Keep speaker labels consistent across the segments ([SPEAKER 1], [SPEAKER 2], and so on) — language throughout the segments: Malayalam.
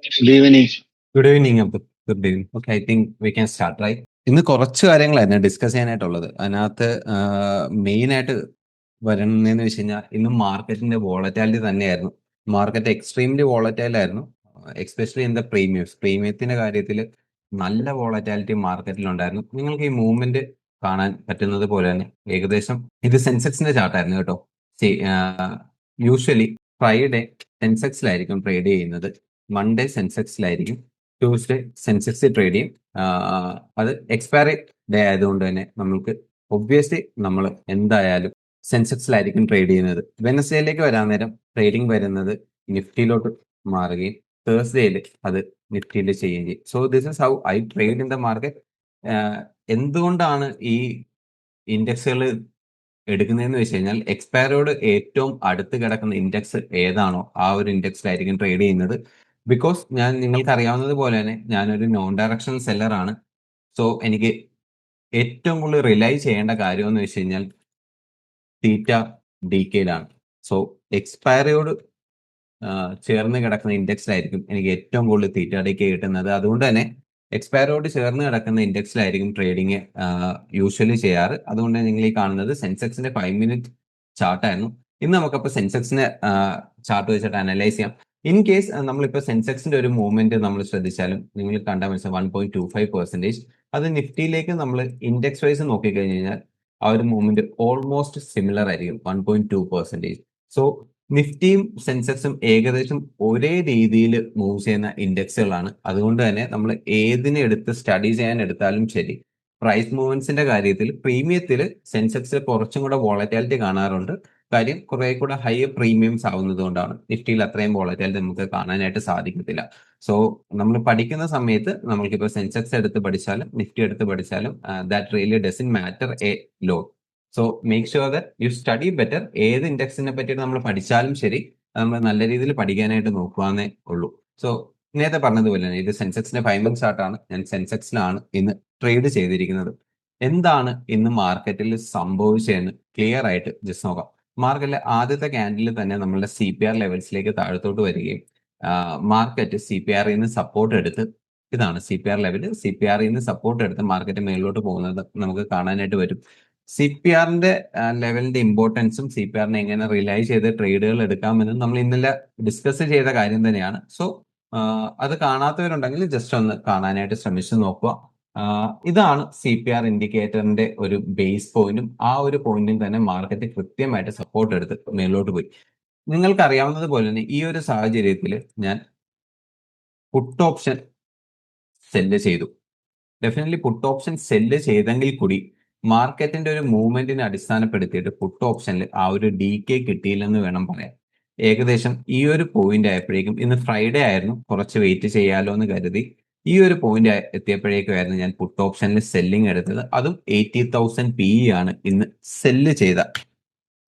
[SPEAKER 1] Good evening.
[SPEAKER 2] Good evening Abdul. Good evening. Okay, I think we can start right. ഇന്ന് കുറച്ച് കാര്യങ്ങളായിരുന്നു ഡിസ്കസ് ചെയ്യാനായിട്ടുള്ളത്. അതിനകത്ത് മെയിൻ ആയിട്ട് വരുന്നതെന്ന് വെച്ച് കഴിഞ്ഞാൽ ഇന്ന് മാർക്കറ്റിന്റെ വോളറ്റാലിറ്റി തന്നെയായിരുന്നു. മാർക്കറ്റ് എക്സ്ട്രീംലി വോളറ്റൈൽ ആയിരുന്നു, എക്സ്പെഷ്യലി ഇൻ ദ പ്രീമിയത്തിന്റെ കാര്യത്തിൽ നല്ല വോളറ്റാലിറ്റി മാർക്കറ്റിൽ ഉണ്ടായിരുന്നു. നിങ്ങൾക്ക് ഈ മൂവ്മെന്റ് കാണാൻ പറ്റുന്നത് പോലെ തന്നെ ഏകദേശം ഇത് സെൻസെക്സിന്റെ ചാർട്ടായിരുന്നു കേട്ടോ. യൂഷ്വലി ഫ്രൈഡേ സെൻസെക്സിലായിരിക്കും ട്രേഡ് ചെയ്യുന്നത്, മൺഡേ സെൻസെക്സിലായിരിക്കും, ട്യൂസ്ഡേ സെൻസെക്സ് ട്രേഡ് ചെയ്യും. അത് എക്സ്പയറി ഡേ ആയതുകൊണ്ട് തന്നെ നമ്മൾക്ക് ഒബ്വിയസ്ലി നമ്മൾ എന്തായാലും സെൻസെക്സിലായിരിക്കും ട്രേഡ് ചെയ്യുന്നത്. വെനസ്ഡേയിലേക്ക് വരാൻ നേരം ട്രേഡിംഗ് വരുന്നത് നിഫ്റ്റിയിലോട്ട് മാറുകയും തേഴ്സ്ഡേയിൽ അത് നിഫ്റ്റിയിൽ ചെയ്യുകയും ചെയ്യും. So this is how I trade in the market. എന്തുകൊണ്ടാണ് ഈ ഇൻഡെക്സുകൾ എടുക്കുന്നതെന്ന് വെച്ച് കഴിഞ്ഞാൽ എക്സ്പയറിയോട് ഏറ്റവും അടുത്ത് കിടക്കുന്ന ഇൻഡെക്സ് ഏതാണോ ആ ഒരു ഇൻഡെക്സിലായിരിക്കും ട്രേഡ് ചെയ്യുന്നത്. ബിക്കോസ് നിങ്ങൾക്ക് അറിയാവുന്നത് പോലെ തന്നെ ഞാനൊരു നോൺ ഡയറക്ഷണൽ സെല്ലറാണ്. സോ എനിക്ക് ഏറ്റവും കൂടുതൽ റിലൈ ചെയ്യേണ്ട കാര്യം എന്ന് വെച്ച് കഴിഞ്ഞാൽ തീറ്റ ഡി കെയിലാണ്. സോ എക്സ്പയറിയോട് ചേർന്ന് കിടക്കുന്ന ഇൻഡെക്സിലായിരിക്കും എനിക്ക് ഏറ്റവും കൂടുതൽ തീറ്റ ഡി കെ കിട്ടുന്നത്. അതുകൊണ്ട് തന്നെ എക്സ്പയറിയോട് ചേർന്ന് കിടക്കുന്ന ഇൻഡെക്സിലായിരിക്കും ട്രേഡിങ് യൂഷ്വലി ചെയ്യാറ്. അതുകൊണ്ട് നിങ്ങൾ ഈ കാണുന്നത് സെൻസെക്സിന്റെ 5 മിനിറ്റ് ചാർട്ടായിരുന്നു. ഇന്ന് നമുക്കപ്പോൾ സെൻസെക്സിന്റെ ചാർട്ട് വെച്ചിട്ട് അനലൈസ് ചെയ്യാം. ഇൻ കേസ് നമ്മളിപ്പോൾ സെൻസെക്സിന്റെ ഒരു മൂവ്മെന്റ് നമ്മൾ ശ്രദ്ധിച്ചാലും നിങ്ങൾ കണ്ടാൽ മനസ്സിലാവും 1.25%. അത് നിഫ്റ്റിയിലേക്ക് നമ്മൾ ഇൻഡെക്സ് വൈസ് നോക്കിക്കഴിഞ്ഞ് കഴിഞ്ഞാൽ ആ ഒരു മൂവ്മെന്റ് ഓൾമോസ്റ്റ് സിമിലർ ആയിരിക്കും, 1.2%. സോ നിഫ്റ്റിയും സെൻസെക്സും ഏകദേശം ഒരേ രീതിയിൽ മൂവ് ചെയ്യുന്ന ഇൻഡെക്സുകളാണ്. അതുകൊണ്ട് തന്നെ നമ്മൾ ഏതിനെ എടുത്ത് സ്റ്റഡി ചെയ്യാൻ എടുത്താലും ശരി, പ്രൈസ് മൂവ്മെന്റ്സിന്റെ കാര്യത്തിൽ പ്രീമിയത്തിൽ സെൻസെക്സിൽ കുറച്ചും കൂടെ വോളറ്റാലിറ്റി കാണാറുണ്ട്. കാര്യം കുറെ കൂടെ ഹയർ പ്രീമിയംസ് ആവുന്നത് കൊണ്ടാണ്. നിഫ്റ്റിയിൽ അത്രയും വോളറ്റാലിറ്റി നമുക്ക് കാണാനായിട്ട് സാധിക്കത്തില്ല. സോ നമ്മൾ പഠിക്കുന്ന സമയത്ത് നമ്മൾക്കിപ്പോൾ സെൻസെക്സ് എടുത്ത് പഠിച്ചാലും നിഫ്റ്റി എടുത്ത് പഠിച്ചാലും that really doesn't matter a lot. So make sure that you study better. ഏത് ഇൻഡെക്സിനെ പറ്റിയിട്ട് നമ്മൾ പഠിച്ചാലും ശരി, നമ്മൾ നല്ല രീതിയിൽ പഠിക്കാനായിട്ട് നോക്കുവാന്നേ ഉള്ളൂ. സോ നേരത്തെ പറഞ്ഞതുപോലെ തന്നെ ഇത് സെൻസെക്സിന്റെ 5 മിനിറ്റ് ചാർട്ടാണ്. ഞാൻ സെൻസെക്സിലാണ് ഇന്ന് ട്രേഡ് ചെയ്തിരിക്കുന്നത്. എന്താണ് ഇന്ന് മാർക്കറ്റിൽ സംഭവിച്ചതെന്ന് ക്ലിയർ ആയിട്ട് ജസ്റ്റ് നോക്കാം. മാർക്കറ്റിലെ ആദ്യത്തെ ക്യാൻഡിൽ തന്നെ നമ്മളുടെ CPR ലെവൽസിലേക്ക് താഴത്തോട്ട് വരികയും മാർക്കറ്റ് CPR നിന്ന് സപ്പോർട്ട് എടുത്ത്, ഇതാണ് CPR ലെവൽ, CPR നിന്ന് സപ്പോർട്ട് എടുത്ത് മാർക്കറ്റ് മേളിലോട്ട് പോകുന്നത് നമുക്ക് കാണാനായിട്ട് വരും. CPRന്റെ ലെവലിന്റെ ഇമ്പോർട്ടൻസും CPRനെ എങ്ങനെ റിലൈ ചെയ്ത് ട്രേഡുകൾ എടുക്കാമെന്നും നമ്മൾ ഇന്നലെ ഡിസ്കസ് ചെയ്ത കാര്യം തന്നെയാണ്. സോ അത് കാണാത്തവരുണ്ടെങ്കിൽ ജസ്റ്റ് ഒന്ന് കാണാനായിട്ട് ശ്രമിച്ചു നോക്കുക. ഇതാണ് CPR ഇൻഡിക്കേറ്ററിന്റെ ഒരു ബേസ് പോയിന്റും. ആ ഒരു പോയിന്റിൽ തന്നെ മാർക്കറ്റ് കൃത്യമായിട്ട് സപ്പോർട്ട് എടുത്ത് മേലോട്ട് പോയി. നിങ്ങൾക്ക് അറിയാവുന്നത് പോലെ തന്നെ ഈ ഒരു സാഹചര്യത്തിൽ ഞാൻ പുട്ട് ഓപ്ഷൻ സെല്ല് ചെയ്തു. ഡെഫിനറ്റ്ലി പുട്ട് ഓപ്ഷൻ സെല്ല് ചെയ്തെങ്കിൽ കൂടി മാർക്കറ്റിന്റെ ഒരു മൂവ്മെന്റിനെ അടിസ്ഥാനപ്പെടുത്തിയിട്ട് പുട്ട് ഓപ്ഷനിൽ ആ ഒരു DK കിട്ടിയില്ലെന്ന് വേണം പറയാൻ. ഏകദേശം ഈ ഒരു പോയിന്റ് ആയപ്പോഴേക്കും, ഇന്ന് ഫ്രൈഡേ ആയിരുന്നു, കുറച്ച് വെയിറ്റ് ചെയ്യാലോ എന്ന് കരുതി ഈ ഒരു പോയിന്റ് എത്തിയപ്പോഴേക്കുമായിരുന്നു ഞാൻ പുട്ട് ഓപ്ഷനിൽ സെല്ലിംഗ് എടുത്തത്. അതും 80,000 PE ആണ് ഇന്ന് സെല്ല് ചെയ്ത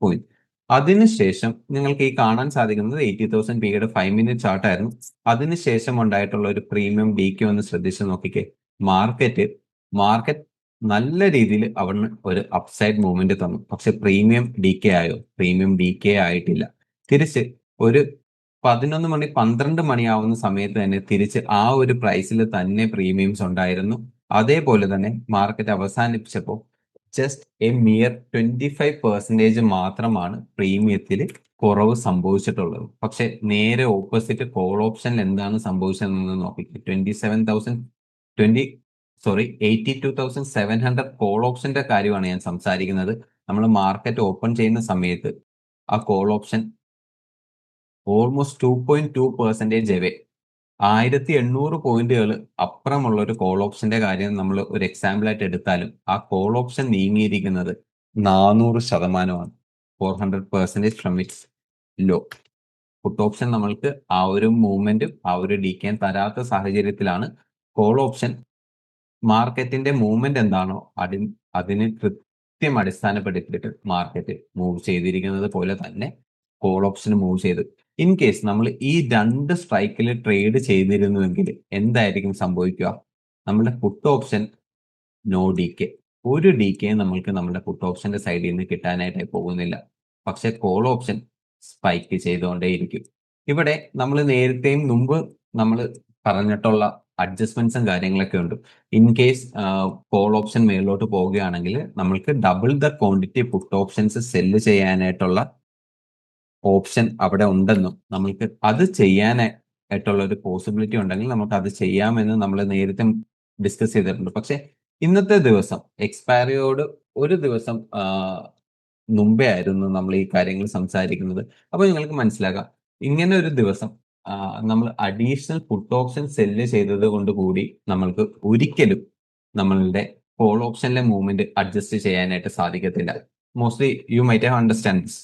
[SPEAKER 2] പോയിന്റ്. അതിനുശേഷം നിങ്ങൾക്ക് ഈ കാണാൻ സാധിക്കുന്നത് 80,000 PEയുടെ 5 മിനിറ്റ് ചാർട്ടായിരുന്നു. അതിനുശേഷം ഉണ്ടായിട്ടുള്ള ഒരു പ്രീമിയം DK ഒന്ന് ശ്രദ്ധിച്ച് നോക്കിക്കേ. മാർക്കറ്റ് നല്ല രീതിയിൽ അവിടുന്ന് ഒരു അപ്സൈഡ് മൂവ്മെന്റ് തന്നു. പക്ഷെ പ്രീമിയം DK ആയോ? പ്രീമിയം DK ആയിട്ടില്ല. തിരിച്ച് ഒരു 11 മണി 12 മണിയാവുന്ന സമയത്ത് തന്നെ തിരിച്ച് ആ ഒരു പ്രൈസിൽ തന്നെ പ്രീമിയംസ് ഉണ്ടായിരുന്നു. അതേപോലെ തന്നെ മാർക്കറ്റ് അവസാനിപ്പിച്ചപ്പോൾ ജസ്റ്റ് എ മിയർ 25% മാത്രമാണ് പ്രീമിയത്തിൽ കുറവ് സംഭവിച്ചിട്ടുള്ളത്. പക്ഷെ നേരെ ഓപ്പോസിറ്റ് കോൾ ഓപ്ഷനിൽ എന്താണ് സംഭവിച്ചതെന്ന് നോക്കിക്കുക. 82,700 കോൾ ഓപ്ഷന്റെ കാര്യമാണ് ഞാൻ സംസാരിക്കുന്നത്. നമ്മൾ മാർക്കറ്റ് ഓപ്പൺ ചെയ്യുന്ന സമയത്ത് ആ കോൾ ഓപ്ഷൻ ഓൾമോസ്റ്റ് 2.2% അവേ, 1800 പോയിന്റുകൾ അപ്പുറമുള്ള ഒരു കോൾ ഓപ്ഷന്റെ കാര്യം നമ്മൾ ഒരു എക്സാമ്പിൾ ആയിട്ട് എടുത്താലും ആ കോൾ ഓപ്ഷൻ നീങ്ങിയിരിക്കുന്നത് 400%. 400% from its low. Put option നമ്മൾക്ക് ആ ഒരു മൂവ്മെന്റ് ആ ഒരു DK തരാത്ത സാഹചര്യത്തിലാണ് കോൾ ഓപ്ഷൻ മാർക്കറ്റിന്റെ മൂവ്മെന്റ് എന്താണോ അതിന് കൃത്യം അടിസ്ഥാനപ്പെടുത്തിയിട്ട് മാർക്കറ്റ് മൂവ് ചെയ്തിരിക്കുന്നത് പോലെ തന്നെ കോൾ ഓപ്ഷൻ മൂവ് ചെയ്ത്. ഇൻ കേസ് നമ്മൾ ഈ 2 സ്ട്രൈക്കിൽ ട്രേഡ് ചെയ്തിരുന്നുവെങ്കിൽ എന്തായിരിക്കും സംഭവിക്കുക? നമ്മുടെ പുട്ട് ഓപ്ഷൻ നോ DK, ഒരു DK നമ്മൾക്ക് നമ്മുടെ പുട്ട് ഓപ്ഷന്റെ സൈഡിൽ നിന്ന് കിട്ടാനായിട്ട് പോകുന്നില്ല. പക്ഷെ കോൾ ഓപ്ഷൻ സ്പൈക്ക് ചെയ്തുകൊണ്ടേയിരിക്കും. ഇവിടെ നമ്മൾ നേരത്തെയും മുമ്പ് നമ്മൾ പറഞ്ഞിട്ടുള്ള അഡ്ജസ്റ്റ്മെന്റ്സും കാര്യങ്ങളൊക്കെ ഉണ്ട്. ഇൻ കേസ് കോൾ ഓപ്ഷൻ മേളിലോട്ട് പോവുകയാണെങ്കിൽ നമ്മൾക്ക് double the quantity put options sell ചെയ്യാനായിട്ടുള്ള ഓപ്ഷൻ അവിടെ ഉണ്ടെന്നും നമ്മൾക്ക് അത് ചെയ്യാനായിട്ടുള്ള ഒരു പോസിബിലിറ്റി ഉണ്ടെങ്കിൽ നമുക്ക് അത് ചെയ്യാമെന്ന് നമ്മൾ നേരത്തെ ഡിസ്കസ് ചെയ്തിട്ടുണ്ട്. പക്ഷെ ഇന്നത്തെ ദിവസം എക്സ്പയറിയോട് ഒരു ദിവസം മുമ്പേ ആയിരുന്നു നമ്മൾ ഈ കാര്യങ്ങൾ സംസാരിക്കുന്നത്. അപ്പോൾ നിങ്ങൾക്ക് മനസ്സിലാക്കാം ഇങ്ങനെ ഒരു ദിവസം നമ്മൾ അഡീഷണൽ പുട്ട് ഓപ്ഷൻ സെല്ല് ചെയ്തത് കൊണ്ട് കൂടി നമ്മൾക്ക് ഒരിക്കലും നമ്മളുടെ കോൾ ഓപ്ഷനിലെ മൂവ്മെന്റ് അഡ്ജസ്റ്റ് ചെയ്യാനായിട്ട് സാധിക്കത്തില്ല. Mostly you might have understand this.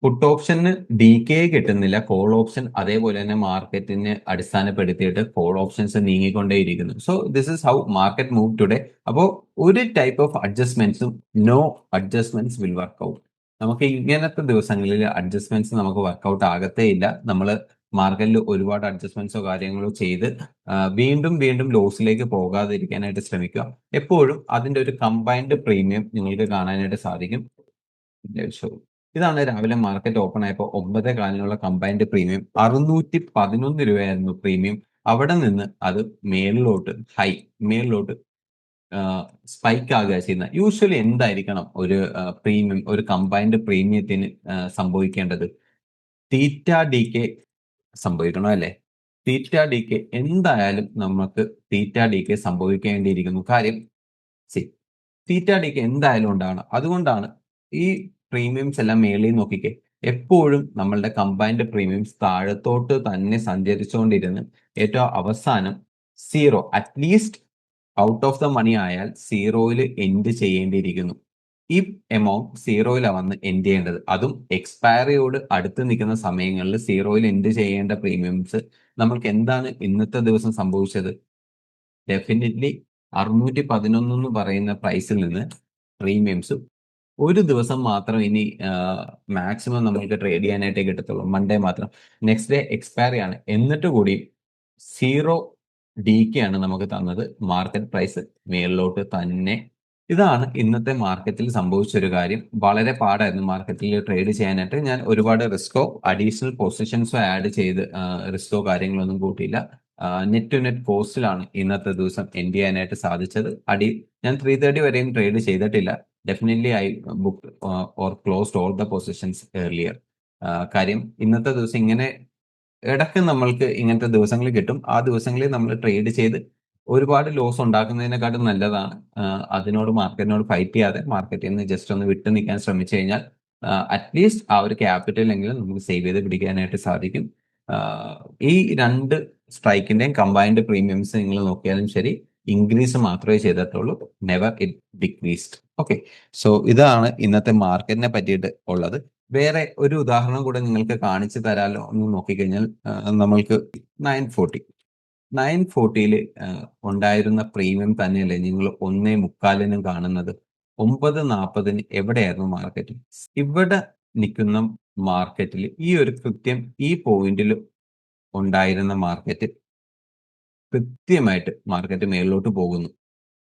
[SPEAKER 2] Put ഓപ്ഷന് DK കിട്ടുന്നില്ല, കോൾ ഓപ്ഷൻ അതേപോലെ തന്നെ മാർക്കറ്റിനെ അടിസ്ഥാനപ്പെടുത്തിയിട്ട് കോൾ ഓപ്ഷൻസ് നീങ്ങിക്കൊണ്ടേയിരിക്കുന്നു. So this is how market move today. അപ്പോൾ ഒരു ടൈപ്പ് ഓഫ് അഡ്ജസ്റ്റ്മെന്റ്സും no adjustments will work out. നമുക്ക് ഇങ്ങനത്തെ ദിവസങ്ങളിൽ അഡ്ജസ്റ്റ്മെന്റ്സ് നമുക്ക് വർക്കൗട്ട് ആകത്തേ ഇല്ല. നമ്മൾ മാർക്കറ്റിൽ ഒരുപാട് അഡ്ജസ്റ്റ്മെന്റ്സോ കാര്യങ്ങളോ ചെയ്ത് വീണ്ടും വീണ്ടും ലോസിലേക്ക് പോകാതിരിക്കാനായിട്ട് ശ്രമിക്കുക. എപ്പോഴും അതിന്റെ ഒരു കമ്പൈൻഡ് പ്രീമിയം നിങ്ങൾക്ക് കാണാനായിട്ട് സാധിക്കും. ഇതാണ് രാവിലെ മാർക്കറ്റ് ഓപ്പൺ ആയപ്പോൾ 9:15 കമ്പൈൻഡ് പ്രീമിയം 611 രൂപയായിരുന്നു പ്രീമിയം. അവിടെ നിന്ന് അത് മേളിലോട്ട് സ്പൈക്ക് ആകുക ചെയ്യുന്നത്. യൂഷ്വലി എന്തായിരിക്കണം ഒരു പ്രീമിയം, ഒരു കമ്പൈൻഡ് പ്രീമിയത്തിന് സംഭവിക്കേണ്ടത്? തീറ്റ DK സംഭവിക്കണം അല്ലേ? തീറ്റ DK എന്തായാലും നമുക്ക് തീറ്റ DK സംഭവിക്കേണ്ടിയിരിക്കുന്നു. കാര്യം തീറ്റ DK എന്തായാലും ഉണ്ടാകണം. അതുകൊണ്ടാണ് ഈ പ്രീമിയംസ് എല്ലാം മേളിൽ നോക്കിക്കേ, എപ്പോഴും നമ്മളുടെ കമ്പൈൻഡ് പ്രീമിയംസ് താഴത്തോട്ട് തന്നെ സഞ്ചരിച്ചുകൊണ്ടിരുന്ന് ഏറ്റവും അവസാനം zero, at least out of the money ആയാൽ സീറോയിൽ എൻഡ് ചെയ്യേണ്ടിയിരിക്കുന്നു. ഈ എമൗണ്ട് സീറോയിലാണ് വന്ന് എൻഡ് ചെയ്യേണ്ടത്. അതും എക്സ്പയറിയോട് അടുത്ത് നിൽക്കുന്ന സമയങ്ങളിൽ സീറോയിൽ എൻഡ് ചെയ്യേണ്ട പ്രീമിയംസ് നമ്മൾക്ക് എന്താണ് ഇന്നത്തെ ദിവസം സംഭവിച്ചത്? ഡെഫിനറ്റ്ലി 611 എന്ന് പറയുന്ന പ്രൈസിൽ നിന്ന് പ്രീമിയംസ് ഒരു ദിവസം മാത്രം ഇനി മാക്സിമം നമ്മൾക്ക് ട്രേഡ് ചെയ്യാനായിട്ടേ കിട്ടത്തുള്ളൂ. മൺഡേ മാത്രം. നെക്സ്റ്റ് ഡേ എക്സ്പയറി ആണ്. എന്നിട്ട് കൂടി 0 DK ആണ് നമുക്ക് തന്നത്. മാർക്കറ്റ് പ്രൈസ് മേളിലോട്ട് തന്നെ. ഇതാണ് ഇന്നത്തെ മാർക്കറ്റിൽ സംഭവിച്ച ഒരു കാര്യം. വളരെ പാടായിരുന്നു മാർക്കറ്റിൽ ട്രേഡ് ചെയ്യാനായിട്ട്. ഞാൻ ഒരുപാട് റിസ്കോ അഡീഷണൽ പൊസിഷൻസോ ആഡ് ചെയ്ത് റിസ്കോ കാര്യങ്ങളൊന്നും കൂട്ടിയില്ല. നെറ്റ് ടു നെറ്റ് കോസ്റ്റിലാണ് ഇന്നത്തെ ദിവസം എൻഡ് ചെയ്യാനായിട്ട് സാധിച്ചത്. ഞാൻ 3:30 വരെയും ട്രേഡ് ചെയ്തിട്ടില്ല. Definitely I book or closed all the positions earlier. കാര്യം ഇന്നത്തെ ദിവസം ഇങ്ങനെ ഇടയ്ക്ക് നമ്മൾക്ക് ഇങ്ങനത്തെ ദിവസങ്ങൾ കിട്ടും. ആ ദിവസങ്ങളിൽ നമ്മൾ ട്രേഡ് ചെയ്ത് ഒരുപാട് ലോസ് ഉണ്ടാക്കുന്നതിനെക്കാട്ടും നല്ലതാണ് അതിനോട് മാർക്കറ്റിനോട് ഫൈറ്റ് ചെയ്യാതെ മാർക്കറ്റിൽ നിന്ന് ജസ്റ്റ് ഒന്ന് വിട്ടു നിൽക്കാൻ ശ്രമിച്ചു കഴിഞ്ഞാൽ അറ്റ്ലീസ്റ്റ് ആ ഒരു ക്യാപിറ്റൽ എങ്കിലും നമുക്ക് സേവ് ചെയ്ത് പിടിക്കാനായിട്ട് സാധിക്കും. ഈ രണ്ട് സ്ട്രൈക്കിന്റെയും കമ്പൈൻഡ് പ്രീമിയംസ് നിങ്ങൾ നോക്കിയാലും ശരി, ഇൻക്രീസ് മാത്രമേ ചെയ്തിട്ടുള്ളൂ, never it decreased. Okay, so ഇതാണ് ഇന്നത്തെ മാർക്കറ്റിനെ പറ്റിയിട്ട് ഉള്ളത്. വേറെ ഒരു ഉദാഹരണം കൂടെ നിങ്ങൾക്ക് കാണിച്ചു തരാലോ എന്ന് നോക്കിക്കഴിഞ്ഞാൽ നമ്മൾക്ക് 940 ഉണ്ടായിരുന്ന പ്രീമിയം തന്നെയല്ലേ നിങ്ങൾ 1:45 കാണുന്നത്? 9:40 എവിടെയായിരുന്നു മാർക്കറ്റ്? ഇവിടെ നിൽക്കുന്ന മാർക്കറ്റിൽ ഈ ഒരു കൃത്യം ഈ പോയിന്റിൽ ഉണ്ടായിരുന്ന മാർക്കറ്റ് കൃത്യമായിട്ട് മാർക്കറ്റ് മേളിലോട്ട് പോകുന്നു.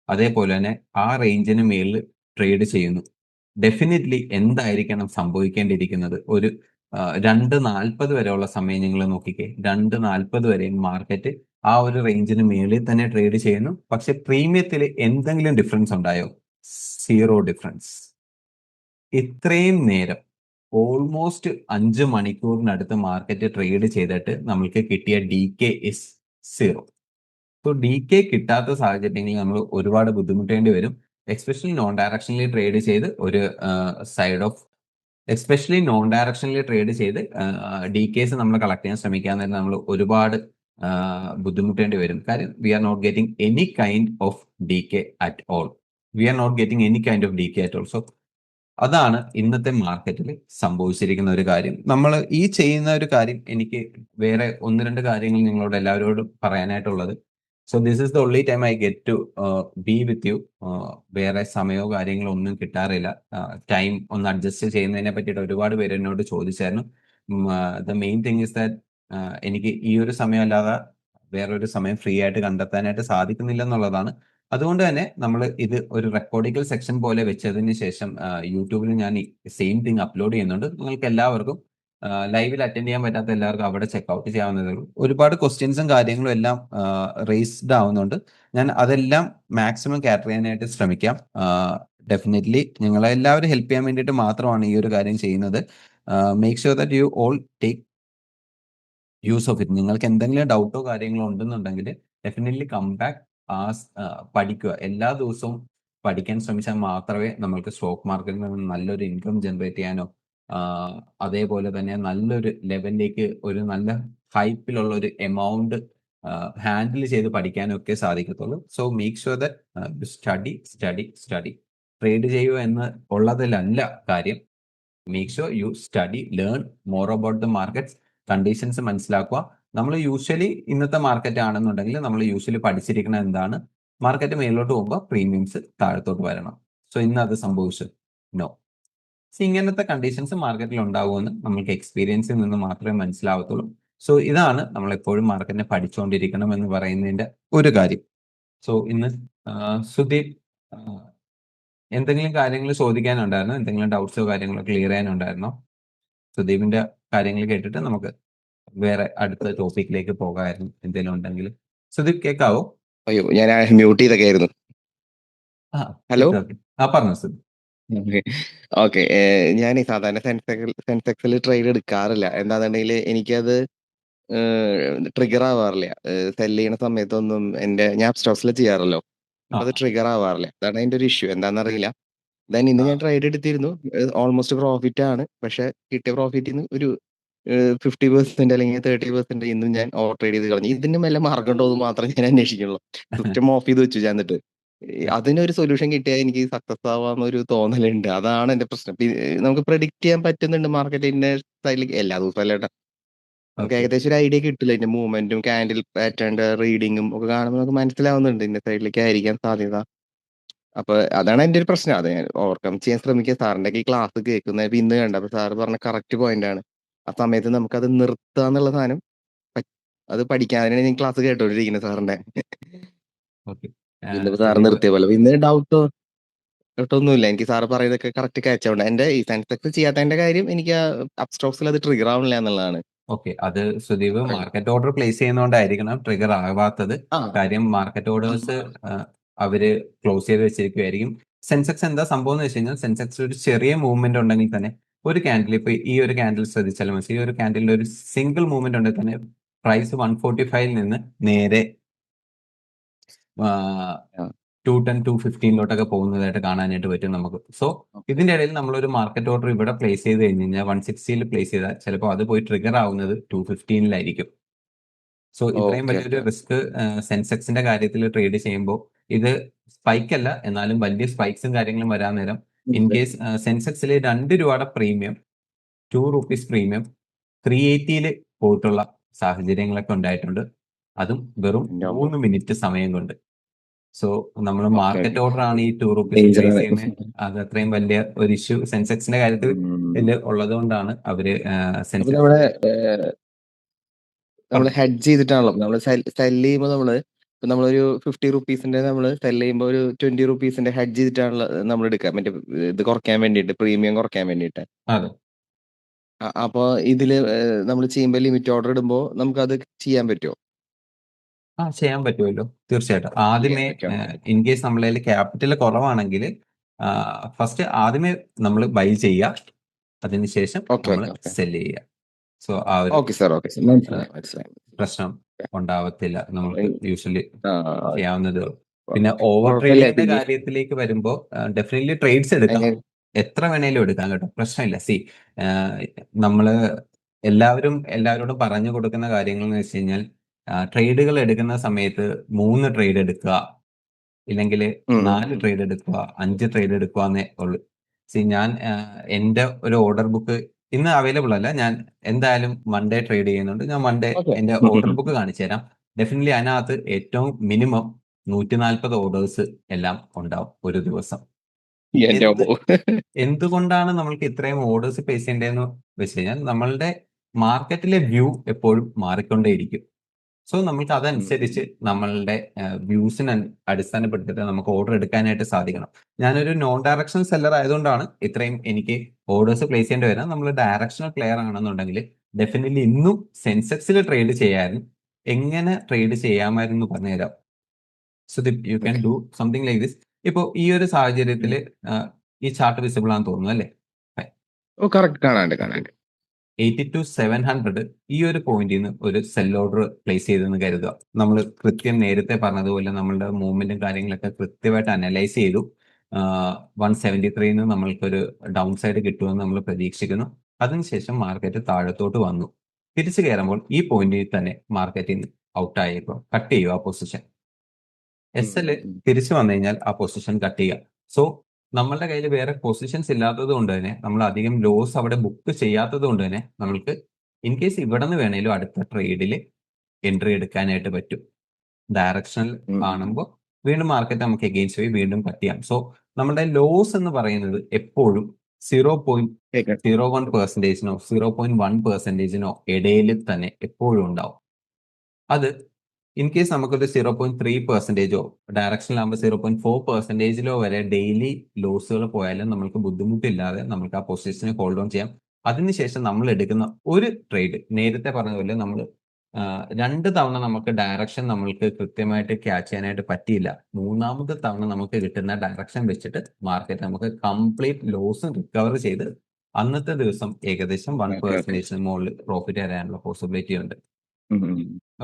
[SPEAKER 2] അതേപോലെ തന്നെ ആ റേഞ്ചിന് മേളിൽ ട്രേഡ് ചെയ്യുന്നു. ഡെഫിനറ്റ്ലി എന്തായിരിക്കണം സംഭവിക്കേണ്ടിയിരിക്കുന്നത്? ഒരു 2:40 വരെയുള്ള സമയം നിങ്ങൾ നോക്കിക്കേ. 2:40 വരെയും മാർക്കറ്റ് ആ ഒരു റേഞ്ചിന് മേളിൽ തന്നെ ട്രേഡ് ചെയ്യുന്നു. പക്ഷെ പ്രീമിയത്തിൽ എന്തെങ്കിലും ഡിഫറൻസ് ഉണ്ടായോ? 0 ഡിഫറൻസ്. ഇത്രയും നേരം ഓൾമോസ്റ്റ് 5 മണിക്കൂറിനടുത്ത് മാർക്കറ്റ് ട്രേഡ് ചെയ്തിട്ട് നമ്മൾക്ക് കിട്ടിയ DK ഇസ് 0. സോ DK കിട്ടാത്ത സാഹചര്യങ്ങളിൽ നമ്മൾ ഒരുപാട് ബുദ്ധിമുട്ടേണ്ടി വരും. എസ്പെഷ്യലി നോൺ ഡയറക്ഷനിൽ ട്രേഡ് ചെയ്ത് ഒരു DKs നമ്മൾ കളക്ട് ചെയ്യാൻ ശ്രമിക്കാൻ നേരം നമ്മൾ ഒരുപാട് ബുദ്ധിമുട്ടേണ്ടി വരും. കാര്യം we are not getting any kind of DK at all. So അതാണ് ഇന്നത്തെ മാർക്കറ്റിൽ സംഭവിച്ചിരിക്കുന്ന ഒരു കാര്യം. നമ്മൾ ഈ ചെയ്യുന്ന ഒരു കാര്യം എനിക്ക് വേറെ 1-2 കാര്യങ്ങൾ നിങ്ങളോട് എല്ലാവരോടും പറയാനായിട്ടുള്ളത്. So this is the only time I get to be with you. വേറെ സമയമോ കാര്യങ്ങളോ ഒന്നും കിട്ടാറില്ല. ടൈം ഒന്ന് അഡ്ജസ്റ്റ് ചെയ്യുന്നതിനെ പറ്റിയിട്ട് ഒരുപാട് പേര് എന്നോട് ചോദിച്ചായിരുന്നു. The main thing is that എനിക്ക് ഈ ഒരു സമയം അല്ലാതെ വേറൊരു സമയം ഫ്രീ ആയിട്ട് കണ്ടെത്താനായിട്ട് സാധിക്കുന്നില്ല എന്നുള്ളതാണ്. അതുകൊണ്ട് തന്നെ നമ്മൾ ഇത് ഒരു റെക്കോർഡിക്കൽ സെക്ഷൻ പോലെ വെച്ചതിന് ശേഷം യൂട്യൂബിൽ ഞാൻ സെയിം തിങ് അപ്ലോഡ് ചെയ്യുന്നുണ്ട്. നിങ്ങൾക്ക് എല്ലാവർക്കും ലൈവിൽ അറ്റൻഡ് ചെയ്യാൻ പറ്റാത്ത എല്ലാവർക്കും അവിടെ ചെക്കൗട്ട് ചെയ്യാവുന്നതേ ഉള്ളൂ. ഒരുപാട് ക്വസ്റ്റ്യൻസും കാര്യങ്ങളും എല്ലാം റേസ്ഡ് ആവുന്നുണ്ട്. ഞാൻ അതെല്ലാം മാക്സിമം ക്യാറ്റർ ചെയ്യാനായിട്ട് ശ്രമിക്കാം. ഡെഫിനറ്റ്ലി നിങ്ങളെ എല്ലാവരും ഹെൽപ്പ് ചെയ്യാൻ വേണ്ടിയിട്ട് മാത്രമാണ് ഈ ഒരു കാര്യം ചെയ്യുന്നത്. Make sure that you all take use of it. നിങ്ങൾക്ക് എന്തെങ്കിലും ഡൗട്ടോ കാര്യങ്ങളോ ഉണ്ടെന്നുണ്ടെങ്കിൽ ഡെഫിനറ്റ്ലി കം ബാക്ക്, പഠിക്കുക. എല്ലാ ദിവസവും പഠിക്കാൻ ശ്രമിച്ചാൽ മാത്രമേ നമ്മൾക്ക് സ്റ്റോക്ക് മാർക്കറ്റിൽ നിന്ന് നല്ലൊരു ഇൻകം ജനറേറ്റ് ചെയ്യാനോ അതേപോലെ തന്നെ നല്ലൊരു ലെവലിലേക്ക് ഒരു നല്ല ഹൈപ്പിലുള്ള ഒരു എമൗണ്ട് ഹാൻഡിൽ ചെയ്ത് പഠിക്കാനും ഒക്കെ സാധിക്കത്തുള്ളൂ. So make sure that study study study. Trade ചെയ്യുക എന്ന് ഉള്ളതിലല്ല കാര്യം. Make sure you study, learn more about the markets, conditions മനസ്സിലാക്കുക. നമ്മൾ യൂഷ്വലി ഇന്നത്തെ മാർക്കറ്റ് ആണെന്നുണ്ടെങ്കിൽ നമ്മൾ യൂഷ്വലി പഠിച്ചിരിക്കുന്നത് എന്താണ്? മാർക്കറ്റ് മേലോട്ട് പോകുമ്പോൾ പ്രീമിയംസ് താഴത്തോട്ട് വരണം. സോ ഇന്ന് അത് സംഭവിച്ചു? നോ. സോ ഇങ്ങനത്തെ കണ്ടീഷൻസ് മാർക്കറ്റിൽ ഉണ്ടാകുമെന്ന് നമുക്ക് എക്സ്പീരിയൻസിൽ നിന്ന് മാത്രമേ മനസ്സിലാവത്തുള്ളൂ. സോ ഇതാണ് നമ്മൾ എപ്പോഴും മാർക്കറ്റിനെ പഠിച്ചുകൊണ്ടിരിക്കണം എന്ന് പറയുന്നതിന്റെ ഒരു കാര്യം. സോ ഇന്ന് സുദീപ് എന്തെങ്കിലും കാര്യങ്ങൾ ചോദിക്കാനുണ്ടായിരുന്നോ? എന്തെങ്കിലും ഡൗട്ട്സോ കാര്യങ്ങളോ ക്ലിയർ ചെയ്യാനുണ്ടായിരുന്നോ? സുദീപിന്റെ കാര്യങ്ങൾ കേട്ടിട്ട് നമുക്ക് വേറെ അടുത്ത ടോപ്പിക്കിലേക്ക് പോകാമായിരുന്നു, എന്തെങ്കിലും ഉണ്ടെങ്കിൽ. സുദീപ് കേൾക്കാവോ?
[SPEAKER 1] അയ്യോ, ഞാൻ മ്യൂട്ട് ചെയ്തൊക്കെ ആയിരുന്നു.
[SPEAKER 2] ആ,
[SPEAKER 1] ഹലോ.
[SPEAKER 2] പറഞ്ഞു സുദീപ്.
[SPEAKER 1] ഓക്കെ. ഞാൻ സാധാരണ സെൻസെക്സിൽ ട്രേഡ് എടുക്കാറില്ല. എന്താണെന്നുണ്ടെങ്കിൽ എനിക്കത് ട്രിഗർ ആവാറില്ല. സെല് ചെയ്യണ സമയത്തൊന്നും ഞാൻ സ്റ്റോക്സിൽ ചെയ്യാറല്ലോ, അപ്പൊ അത് ട്രിഗർ ആവാറില്ല. അതാണ് അതിന്റെ ഒരു ഇഷ്യൂ. എന്താണെന്നറിയില്ല. ഇന്ന് ഞാൻ ട്രേഡ് എടുത്തിരുന്നു. ഓൾമോസ്റ്റ് പ്രോഫിറ്റ് ആണ്. പക്ഷെ കിട്ടിയ പ്രോഫിറ്റിന് ഒരു 50% അല്ലെങ്കിൽ 30% ഇന്നും ഞാൻ ഓവർ ട്രേഡ് ചെയ്ത് കളഞ്ഞു. ഇതിന് വല്ല മാർഗം ഉണ്ടോ എന്ന് മാത്രമേ ഞാൻ അന്വേഷിക്കുള്ളൂ. സിസ്റ്റം ഓഫ് ചെയ്ത് വെച്ചു ഞാൻ. എന്നിട്ട് അതിനൊരു സൊല്യൂഷൻ കിട്ടിയാൽ എനിക്ക് സക്സസ് ആവാന്നൊരു തോന്നലുണ്ട്. അതാണ് എന്റെ പ്രശ്നം. നമുക്ക് പ്രെഡിക്റ്റ് ചെയ്യാൻ പറ്റുന്നുണ്ട് മാർക്കറ്റിന്റെ സൈഡിലേക്ക് എല്ലാ ദിവസവും അല്ല കേട്ടോ. നമുക്ക് ഏകദേശം ഒരു ഐഡിയ കിട്ടില്ല. ഇതിന്റെ മൂവ്മെന്റും ക്യാൻഡിൽ പാറ്റേൺ റീഡിങ്ങും ഒക്കെ കാണുമ്പോൾ നമുക്ക് മനസ്സിലാവുന്നുണ്ട് ഇതിന്റെ സൈഡിലേക്ക് ആയിരിക്കാൻ സാധ്യത. അപ്പൊ അതാണ് എന്റെ ഒരു പ്രശ്നം. അത് ഞാൻ ഓവർകം ചെയ്യാൻ ശ്രമിക്കുക. സാറിന്റെ ഈ ക്ലാസ് കേൾക്കുന്ന ഇന്ന് കണ്ട, അപ്പൊ സാറ് പറഞ്ഞ കറക്റ്റ് പോയിന്റ് ആണ്. ആ സമയത്ത് നമുക്കത് നിർത്തുക എന്നുള്ള സാധനം അത് പഠിക്കാനാണ് ഞാൻ ക്ലാസ് കേട്ടോണ്ടിരിക്കുന്നത് സാറിന്റെ. ഇന്നിപ്പോ സാറ് നിർത്തിയ പോലെ ഇന്ന് ഡൗട്ടൊന്നുമില്ല. എനിക്ക് സാറ് പറയുന്നതൊക്കെ കറക്റ്റ് ക്യാച്ച് ആവുന്നുണ്ട്. എന്റെ ഈ സെൻസെക്സ് ചെയ്യാത്തതിന്റെ കാര്യം എനിക്ക് അപ്സ്റ്റോക്സിൽ അത് ട്രിഗർ ആവണില്ല എന്നുള്ളതാണ്.
[SPEAKER 2] ഓക്കെ, അത് സുദീപ് മാർക്കറ്റ് ഓർഡർ പ്ലേസ് ചെയ്യുന്നതുകൊണ്ടായിരിക്കണം ട്രിഗർ ആവാത്തത്. കാര്യം മാർക്കറ്റ് ഓർഡേഴ്സ് അവര് ക്ലോസ് ചെയ്ത് വെച്ചിരിക്കുമായിരിക്കും. സെൻസെക്സ് എന്താ സംഭവം എന്ന് വെച്ച് കഴിഞ്ഞാൽ, സെൻസെക്സ് ഒരു ചെറിയ മൂവ്മെന്റ് ഉണ്ടെങ്കിൽ തന്നെ ഒരു ക്യാൻഡിൽ, ഇപ്പൊ ഈ ഒരു ക്യാൻഡിൽ ശ്രദ്ധിച്ചാലും മതി, ഈ ഒരു ക്യാൻഡിലിന്റെ ഒരു സിംഗിൾ മൂവ്മെന്റ് ഉണ്ടെങ്കിൽ തന്നെ പ്രൈസ് 145 നിന്ന് നേരെ 210 215 പോകുന്നതായിട്ട് കാണാനായിട്ട് പറ്റും നമുക്ക്. സോ ഇതിന്റെ ഇടയിൽ നമ്മളൊരു മാർക്കറ്റ് ഓർഡർ ഇവിടെ പ്ലേസ് ചെയ്ത് കഴിഞ്ഞ് കഴിഞ്ഞാൽ 160 പ്ലേസ് ചെയ്താൽ ചിലപ്പോൾ അത് പോയി ട്രിഗർ ആവുന്നത് 215 സോ ഇത്രയും വലിയൊരു റിസ്ക് സെൻസെക്സിന്റെ കാര്യത്തിൽ ട്രേഡ് ചെയ്യുമ്പോൾ ഇത് സ്പൈക്ക് അല്ല, എന്നാലും വലിയ സ്പൈക്സും കാര്യങ്ങളും വരാൻ നേരം ഇൻ കേസ് സെൻസെക്സിൽ 2 രൂപയുടെ പ്രീമിയം, 2 rupees പ്രീമിയം 380 പോയിട്ടുള്ള സാഹചര്യങ്ങളൊക്കെ ഉണ്ടായിട്ടുണ്ട്. അതും വെറും 3 മിനിറ്റ് സമയം കൊണ്ട്. സോ നമ്മൾ മാർക്കറ്റ് ഓർഡർ ആണ് ഈ 2 rupees പ്ലേസ് ചെയ്യുന്നത്. അത് അത്രയും വലിയ ഒരു ഇഷ്യൂ സെൻസെക്സിന്റെ കാര്യത്തിൽ ഉള്ളത് കൊണ്ടാണ് അവര്
[SPEAKER 1] നമ്മൾ ഹെഡ്ജ് ചെയ്തിട്ടാണല്ലോ നമ്മൾ സെല് ചെയ്യുമ്പോൾ നമ്മളൊരു 50 റുപ്പീസിന്റെ നമ്മൾ സെല് ചെയ്യുമ്പോൾ ഒരു 20 റുപ്പീസിന്റെ ഹെഡ്ജ് ചെയ്തിട്ടാണല്ലോ നമ്മൾ എടുക്കുക, മറ്റേ ഇത് കുറയ്ക്കാൻ വേണ്ടിയിട്ട്, പ്രീമിയം കുറയ്ക്കാൻ വേണ്ടിയിട്ട്. അപ്പൊ ഇതില് നമ്മൾ ചെയ്യുമ്പോൾ ലിമിറ്റ് ഓർഡർ ഇടുമ്പോൾ നമുക്ക് അത് ചെയ്യാൻ പറ്റുമോ?
[SPEAKER 2] ചെയ്യാൻ പറ്റുമല്ലോ, തീർച്ചയായിട്ടും. ആദ്യമേ ഇൻ കേസ് നമ്മളതിൽ ക്യാപിറ്റൽ കുറവാണെങ്കിൽ ഫസ്റ്റ് ആദ്യമേ നമ്മൾ ബൈ ചെയ്യുക, അതിനുശേഷം നമ്മൾ സെല് ചെയ്യുക. സോ ആ ഒരു പ്രശ്നം ഉണ്ടാവത്തില്ല, നമുക്ക് യൂഷ്വലി ചെയ്യാവുന്നത്. പിന്നെ ഓവർ ട്രേഡിങ്ങിന്റെ കാര്യത്തിലേക്ക് വരുമ്പോൾ ഡെഫിനറ്റ്ലി ട്രേഡ്സ് എടുക്കാം, എത്ര വേണേലും എടുക്കാം കേട്ടോ, പ്രശ്നമില്ല. നമ്മള് എല്ലാവരോടും പറഞ്ഞു കൊടുക്കുന്ന കാര്യങ്ങൾ എന്ന് വെച്ച് കഴിഞ്ഞാൽ, ട്രേഡുകൾ എടുക്കുന്ന സമയത്ത് 3 ട്രേഡ് എടുക്കുക, ഇല്ലെങ്കിൽ 4 ട്രേഡ് എടുക്കുക, 5 ട്രേഡ് എടുക്കുക എന്നേ ഉള്ളൂ. ഞാൻ എന്റെ ഒരു ഓർഡർ ബുക്ക് ഇന്ന് അവൈലബിൾ അല്ല, ഞാൻ എന്തായാലും മൺഡേ ട്രേഡ് ചെയ്യുന്നുണ്ട്. ഞാൻ മൺഡേ എന്റെ ഓർഡർ ബുക്ക് കാണിച്ചു തരാം. ഡെഫിനറ്റ്ലി അതിനകത്ത് ഏറ്റവും മിനിമം 140 ഓർഡേഴ്സ് എല്ലാം ഉണ്ടാവും ഒരു ദിവസം. എന്തുകൊണ്ടാണ് നമ്മൾക്ക് ഇത്രയും ഓർഡേഴ്സ് പ്ലേസ് ചെയ്യേണ്ടതെന്ന് വെച്ച് കഴിഞ്ഞാൽ, നമ്മളുടെ മാർക്കറ്റിലെ വ്യൂ എപ്പോഴും മാറിക്കൊണ്ടേയിരിക്കും. സോ നമുക്ക് അതനുസരിച്ച് നമ്മളുടെ വ്യൂസിനെ അടിസ്ഥാനപ്പെടുത്തിയിട്ട് നമുക്ക് ഓർഡർ എടുക്കാനായിട്ട് സാധിക്കണം. ഞാനൊരു നോൺ ഡയറക്ഷണൽ സെല്ലർ ആയതുകൊണ്ടാണ് ഇത്രയും എനിക്ക് ഓർഡേഴ്സ് പ്ലേസ് ചെയ്യേണ്ടി വരാം. നമ്മൾ ഡയറക്ഷണൽ പ്ലെയർ ആണെന്നുണ്ടെങ്കിൽ ഡെഫിനറ്റ്ലി ഇന്നും സെൻസെക്സിൽ ട്രേഡ് ചെയ്യാനും എങ്ങനെ ട്രേഡ് ചെയ്യാമായിരുന്നു പറഞ്ഞുതരാം. So you can do something like this. ഇപ്പോൾ ഈ ഒരു സാഹചര്യത്തിൽ ഈ ചാർട്ട് വിസിബിൾ ആണെന്ന് തോന്നുന്നു അല്ലേ?
[SPEAKER 1] ഓ കറക്റ്റ്, കാണാണ്ട് കാണാണ്ട്.
[SPEAKER 2] 80 to 700 ഈ ഒരു പോയിന്റിൽ നിന്ന് ഒരു സെൽ ഓർഡർ പ്ലേസ് ചെയ്തെന്ന് കരുതുക. നമ്മൾ കൃത്യം നേരത്തെ പറഞ്ഞതുപോലെ നമ്മളുടെ മൂവ്മെന്റും കാര്യങ്ങളൊക്കെ കൃത്യമായിട്ട് അനലൈസ് ചെയ്തു. 173 നമ്മൾക്കൊരു ഡൗൺ സൈഡ് കിട്ടുമെന്ന് നമ്മൾ പ്രതീക്ഷിക്കുന്നു. അതിനുശേഷം മാർക്കറ്റ് താഴത്തോട്ട് വന്നു. തിരിച്ചു കയറുമ്പോൾ ഈ പോയിന്റിൽ തന്നെ മാർക്കറ്റിൽ നിന്ന് ഔട്ട് ആയപ്പോൾ കട്ട് ചെയ്യുക ആ പൊസിഷൻ. എസ് തിരിച്ചു വന്നു കഴിഞ്ഞാൽ ആ പൊസിഷൻ കട്ട് ചെയ്യുക. സോ നമ്മളുടെ കയ്യിൽ വേറെ പൊസിഷൻസ് ഇല്ലാത്തത് കൊണ്ട് തന്നെ നമ്മൾ അധികം ലോസ് അവിടെ ബുക്ക് ചെയ്യാത്തത് കൊണ്ട് തന്നെ നമ്മൾക്ക് ഇൻ കേസ് ഇവിടെ നിന്ന് വേണേലും അടുത്ത ട്രേഡിൽ എൻട്രി എടുക്കാനായിട്ട് പറ്റും. ഡയറക്ഷണൽ കാണുമ്പോൾ വീണ്ടും മാർക്കറ്റ് നമുക്ക് എഗെയിൻസ്റ്റ് പോയി വീണ്ടും കട്ട് ചെയ്യാം. സോ നമ്മുടെ ലോസ് എന്ന് പറയുന്നത് എപ്പോഴും 0.01%, 0.1% ഇടയിൽ തന്നെ എപ്പോഴും ഉണ്ടാവും. അത് ഇൻ കേസ് നമുക്കൊരു 0.3%, ഡയറക്ഷനിലാകുമ്പോൾ 0.4% വരെ ഡെയിലി ലോസുകൾ പോയാലും നമുക്ക് ബുദ്ധിമുട്ടില്ലാതെ നമുക്ക് ആ പൊസിഷനെ ഹോൾഡ് ഓൺ ചെയ്യാം. അതിനുശേഷം നമ്മൾ എടുക്കുന്ന ഒരു ട്രേഡ് നേരത്തെ പറഞ്ഞതുപോലെ നമ്മൾ 2 തവണ നമുക്ക് ഡയറക്ഷൻ നമ്മൾക്ക് കൃത്യമായിട്ട് ക്യാച്ച് ചെയ്യാനായിട്ട് പറ്റിയില്ല. 3ാമത്തെ തവണ നമുക്ക് കിട്ടുന്ന ഡയറക്ഷൻ വെച്ചിട്ട് മാർക്കറ്റ് നമുക്ക് കംപ്ലീറ്റ് ലോസ് റിക്കവർ ചെയ്ത് അന്നത്തെ ദിവസം ഏകദേശം 1% മുകളിൽ പ്രോഫിറ്റ് വരാനുള്ള പോസിബിലിറ്റി ഉണ്ട്.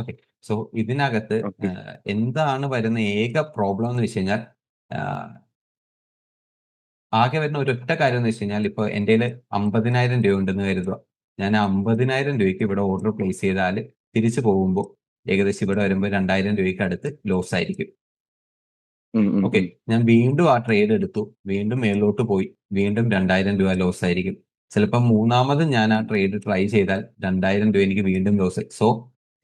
[SPEAKER 2] ഓക്കെ. സോ ഇതിനകത്ത് എന്താണ് വരുന്ന ഏക പ്രോബ്ലം എന്ന് വെച്ച് കഴിഞ്ഞാൽ ആകെ വരുന്ന ഒരൊറ്റ കാര്യം എന്ന് വെച്ച് കഴിഞ്ഞാൽ ഇപ്പൊ എൻ്റെ 50,000 രൂപ ഉണ്ടെന്ന് കരുതുക. ഞാൻ 50,000 രൂപയ്ക്ക് ഇവിടെ ഓർഡർ പ്ലേസ് ചെയ്താൽ തിരിച്ചു പോകുമ്പോൾ ഏകദേശം ഇവിടെ വരുമ്പോൾ 2,000 രൂപയ്ക്ക് അടുത്ത് ലോസ് ആയിരിക്കും. ഓക്കെ. ഞാൻ വീണ്ടും ആ ട്രേഡ് എടുത്തു, വീണ്ടും മേലോട്ട് പോയി, വീണ്ടും 2,000 രൂപ ലോസ് ആയിരിക്കും. ചിലപ്പോൾ 3ാമത് ഞാൻ ആ ട്രേഡ് ട്രൈ ചെയ്താൽ 2,000 രൂപ എനിക്ക് വീണ്ടും ലോസ്. സോ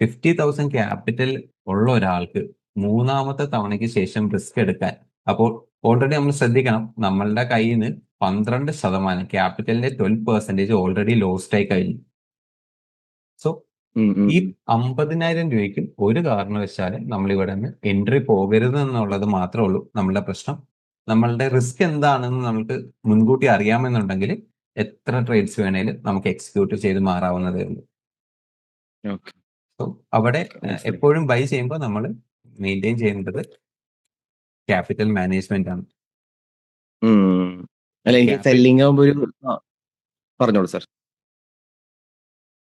[SPEAKER 2] 50,000 ക്യാപിറ്റൽ ഉള്ള ഒരാൾക്ക് 3ാമത്തെ തവണയ്ക്ക് ശേഷം റിസ്ക് എടുക്കാൻ, അപ്പോൾ ഓൾറെഡി നമ്മൾ ശ്രദ്ധിക്കണം, നമ്മളുടെ കയ്യിൽ നിന്ന് 12% ക്യാപിറ്റലിന്റെ 12% ഓൾറെഡി ലോസ്റ്റ് ആയി കഴിഞ്ഞു. സോ ഈ 50,000 രൂപയ്ക്ക് ഒരു കാരണവശാലും നമ്മൾ ഇവിടെ നിന്ന് എൻട്രി പോകരുത് എന്നുള്ളത് മാത്രമേ ഉള്ളൂ നമ്മളുടെ പ്രശ്നം. നമ്മളുടെ റിസ്ക് എന്താണെന്ന് നമുക്ക് മുൻകൂട്ടി അറിയാമെന്നുണ്ടെങ്കിൽ എത്ര ട്രേഡ്സ് വേണേലും നമുക്ക് എക്സിക്യൂട്ട് ചെയ്ത് മാറാവുന്നതേ ഉള്ളൂ. സോ അവിടെ എപ്പോഴും ബൈ ചെയ്യുമ്പോൾ നമ്മൾ മെയിൻറ്റെയിൻ ചെയ്യേണ്ടത് ക്യാപിറ്റൽ മാനേജ്മെന്റ് ആണ്.
[SPEAKER 1] അല്ല എനിക്ക് സെല്ലിംഗ് ആകുമ്പോൾ ഒരു പറഞ്ഞോളൂ സാർ.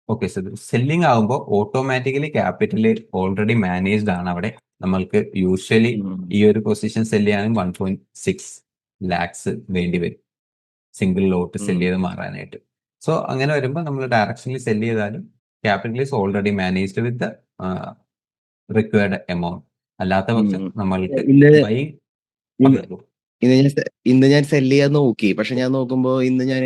[SPEAKER 2] ഓക്കെ സർ, സെല്ലിംഗ് ആകുമ്പോൾ ഓട്ടോമാറ്റിക്കലി ക്യാപിറ്റൽ ഓൾറെഡി മാനേജ്ഡ് ആണ്. അവിടെ നമ്മൾക്ക് യൂഷ്വലി ഈ ഒരു പൊസിഷൻ സെല് ചെയ്യാനും 1.6 lakhs വേണ്ടി വരും സിംഗിൾ ലോട്ട് സെല് ചെയ്ത് മാറാനായിട്ട്. സോ അങ്ങനെ വരുമ്പോൾ നമ്മൾ ഡയറക്ഷനിൽ സെല് ചെയ്താലും capital is already managed with required amount. അല്ലാത്ത പക്ഷം നമ്മൾക്ക്
[SPEAKER 1] ഇന്ന് ഞാൻ സെല് ചെയ്യാൻ നോക്കി. പക്ഷെ ഞാൻ നോക്കുമ്പോ ഇന്ന് ഞാൻ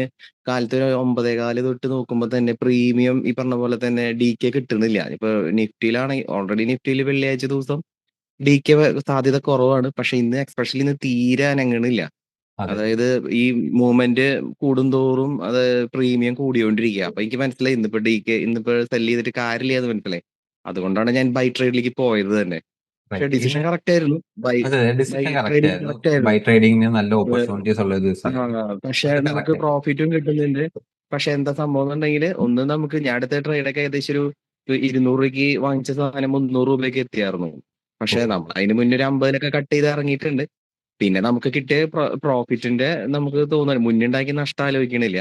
[SPEAKER 1] കാലത്ത് ഒരു 9:15 തൊട്ട് നോക്കുമ്പോ തന്നെ പ്രീമിയം ഈ പറഞ്ഞ പോലെ തന്നെ DK കിട്ടുന്നില്ല. ഇപ്പൊ നിഫ്റ്റിയിലാണെങ്കിൽ ഓൾറെഡി നിഫ്റ്റിയിൽ വെള്ളിയാഴ്ച ദിവസം DK സാധ്യത കുറവാണ്. പക്ഷെ ഇന്ന് എക്സ്പെഷ്യലി ഇന്ന് തീരെ അനങ്ങണില്ല. അതായത് ഈ മൂവ്മെന്റ് കൂടുന്തോറും അത് പ്രീമിയം കൂടിയോണ്ടിരിക്കുക. അപ്പൊ എനിക്ക് മനസ്സിലായി ഇന്നിപ്പോ സെല് ചെയ്തിട്ട് കാര്യമില്ല എന്ന് മനസ്സിലായി. അതുകൊണ്ടാണ് ഞാൻ ബൈ ട്രേഡിലേക്ക് പോയത് തന്നെ. പക്ഷെ ഡിസിഷൻ കറക്റ്റ് ആയിരുന്നു. ബൈ
[SPEAKER 2] ട്രേഡിംഗിന് നല്ല ഓപ്പർച്യൂണിറ്റീസ് ഉള്ള ദിവസം.
[SPEAKER 1] പക്ഷെ നമുക്ക് പ്രോഫിറ്റും കിട്ടുന്നുണ്ട്. പക്ഷെ എന്താ സംഭവം എന്നുണ്ടെങ്കിൽ ഒന്ന് നമുക്ക് ഞാൻ അടുത്ത ട്രേഡൊക്കെ ഏകദേശം ഒരു 200 രൂപയ്ക്ക് വാങ്ങിച്ച സാധനം 300 രൂപയ്ക്ക് എത്തിയായിരുന്നു. പക്ഷെ നമ്മൾ അതിന് മുന്നേ ഒരു 50 കട്ട് ചെയ്ത് ഇറങ്ങിയിട്ടുണ്ട്. പിന്നെ നമുക്ക് കിട്ടിയ പ്രോഫിറ്റിന്റെ നമുക്ക് തോന്നുന്നു മുന്നേ ഉണ്ടാക്കിയ നഷ്ടം ആലോചിക്കണില്ല.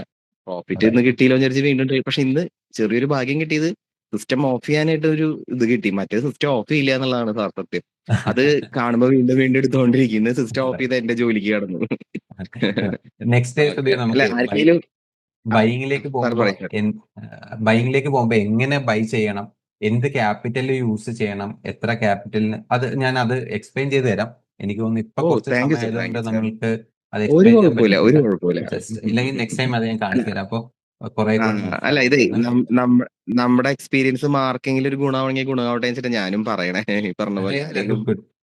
[SPEAKER 1] പ്രോഫിറ്റ് ഇന്ന് കിട്ടിയില്ലോ വിചാരിച്ച് വീണ്ടും. പക്ഷെ ഇന്ന് ചെറിയൊരു ഭാഗ്യം കിട്ടിയത് സിസ്റ്റം ഓഫ് ചെയ്യാനായിട്ട് ഒരു ഇത് കിട്ടി. മറ്റേ സിസ്റ്റം ഓഫ് ചെയ്യില്ല എന്നുള്ളതാണ് സാർ സത്യം. അത് കാണുമ്പോ വീണ്ടും വീണ്ടും എടുത്തോണ്ടിരിക്കുന്നു. സിസ്റ്റം ഓഫ് ചെയ്ത് എന്റെ ജോലിക്ക് കടന്നു.
[SPEAKER 2] നെക്സ്റ്റ് ബൈയിങ്ങിലേക്ക് പോകുമ്പോ എങ്ങനെ ബൈ ചെയ്യണം, എന്ത് ക്യാപിറ്റൽ യൂസ് ചെയ്യണം, എത്ര ക്യാപിറ്റലിന് അത് എക്സ്പ്ലെയിൻ ചെയ്ത് തരാം. എനിക്ക് തോന്നുന്നു ഇപ്പൊ കുറച്ച് സമയമായതുകൊണ്ട് നമ്മൾക്ക് അത് എക്സ്പ്ലെയിൻ ചെയ്യാൻ പറ്റില്ല. ഇല്ലെങ്കിൽ നെക്സ്റ്റ് ടൈം അത് ഞാൻ കാണിച്ചു തരാം. അപ്പൊ
[SPEAKER 1] അല്ല ഇത് നമ്മുടെ എക്സ്പീരിയൻസ് മാർക്കെങ്കിലും ഒരു ഗുണമാണെങ്കിൽ ഗുണമാവട്ടെ വെച്ചിട്ട് ഞാനും പറയണേ. ഈ പറഞ്ഞ പോലെ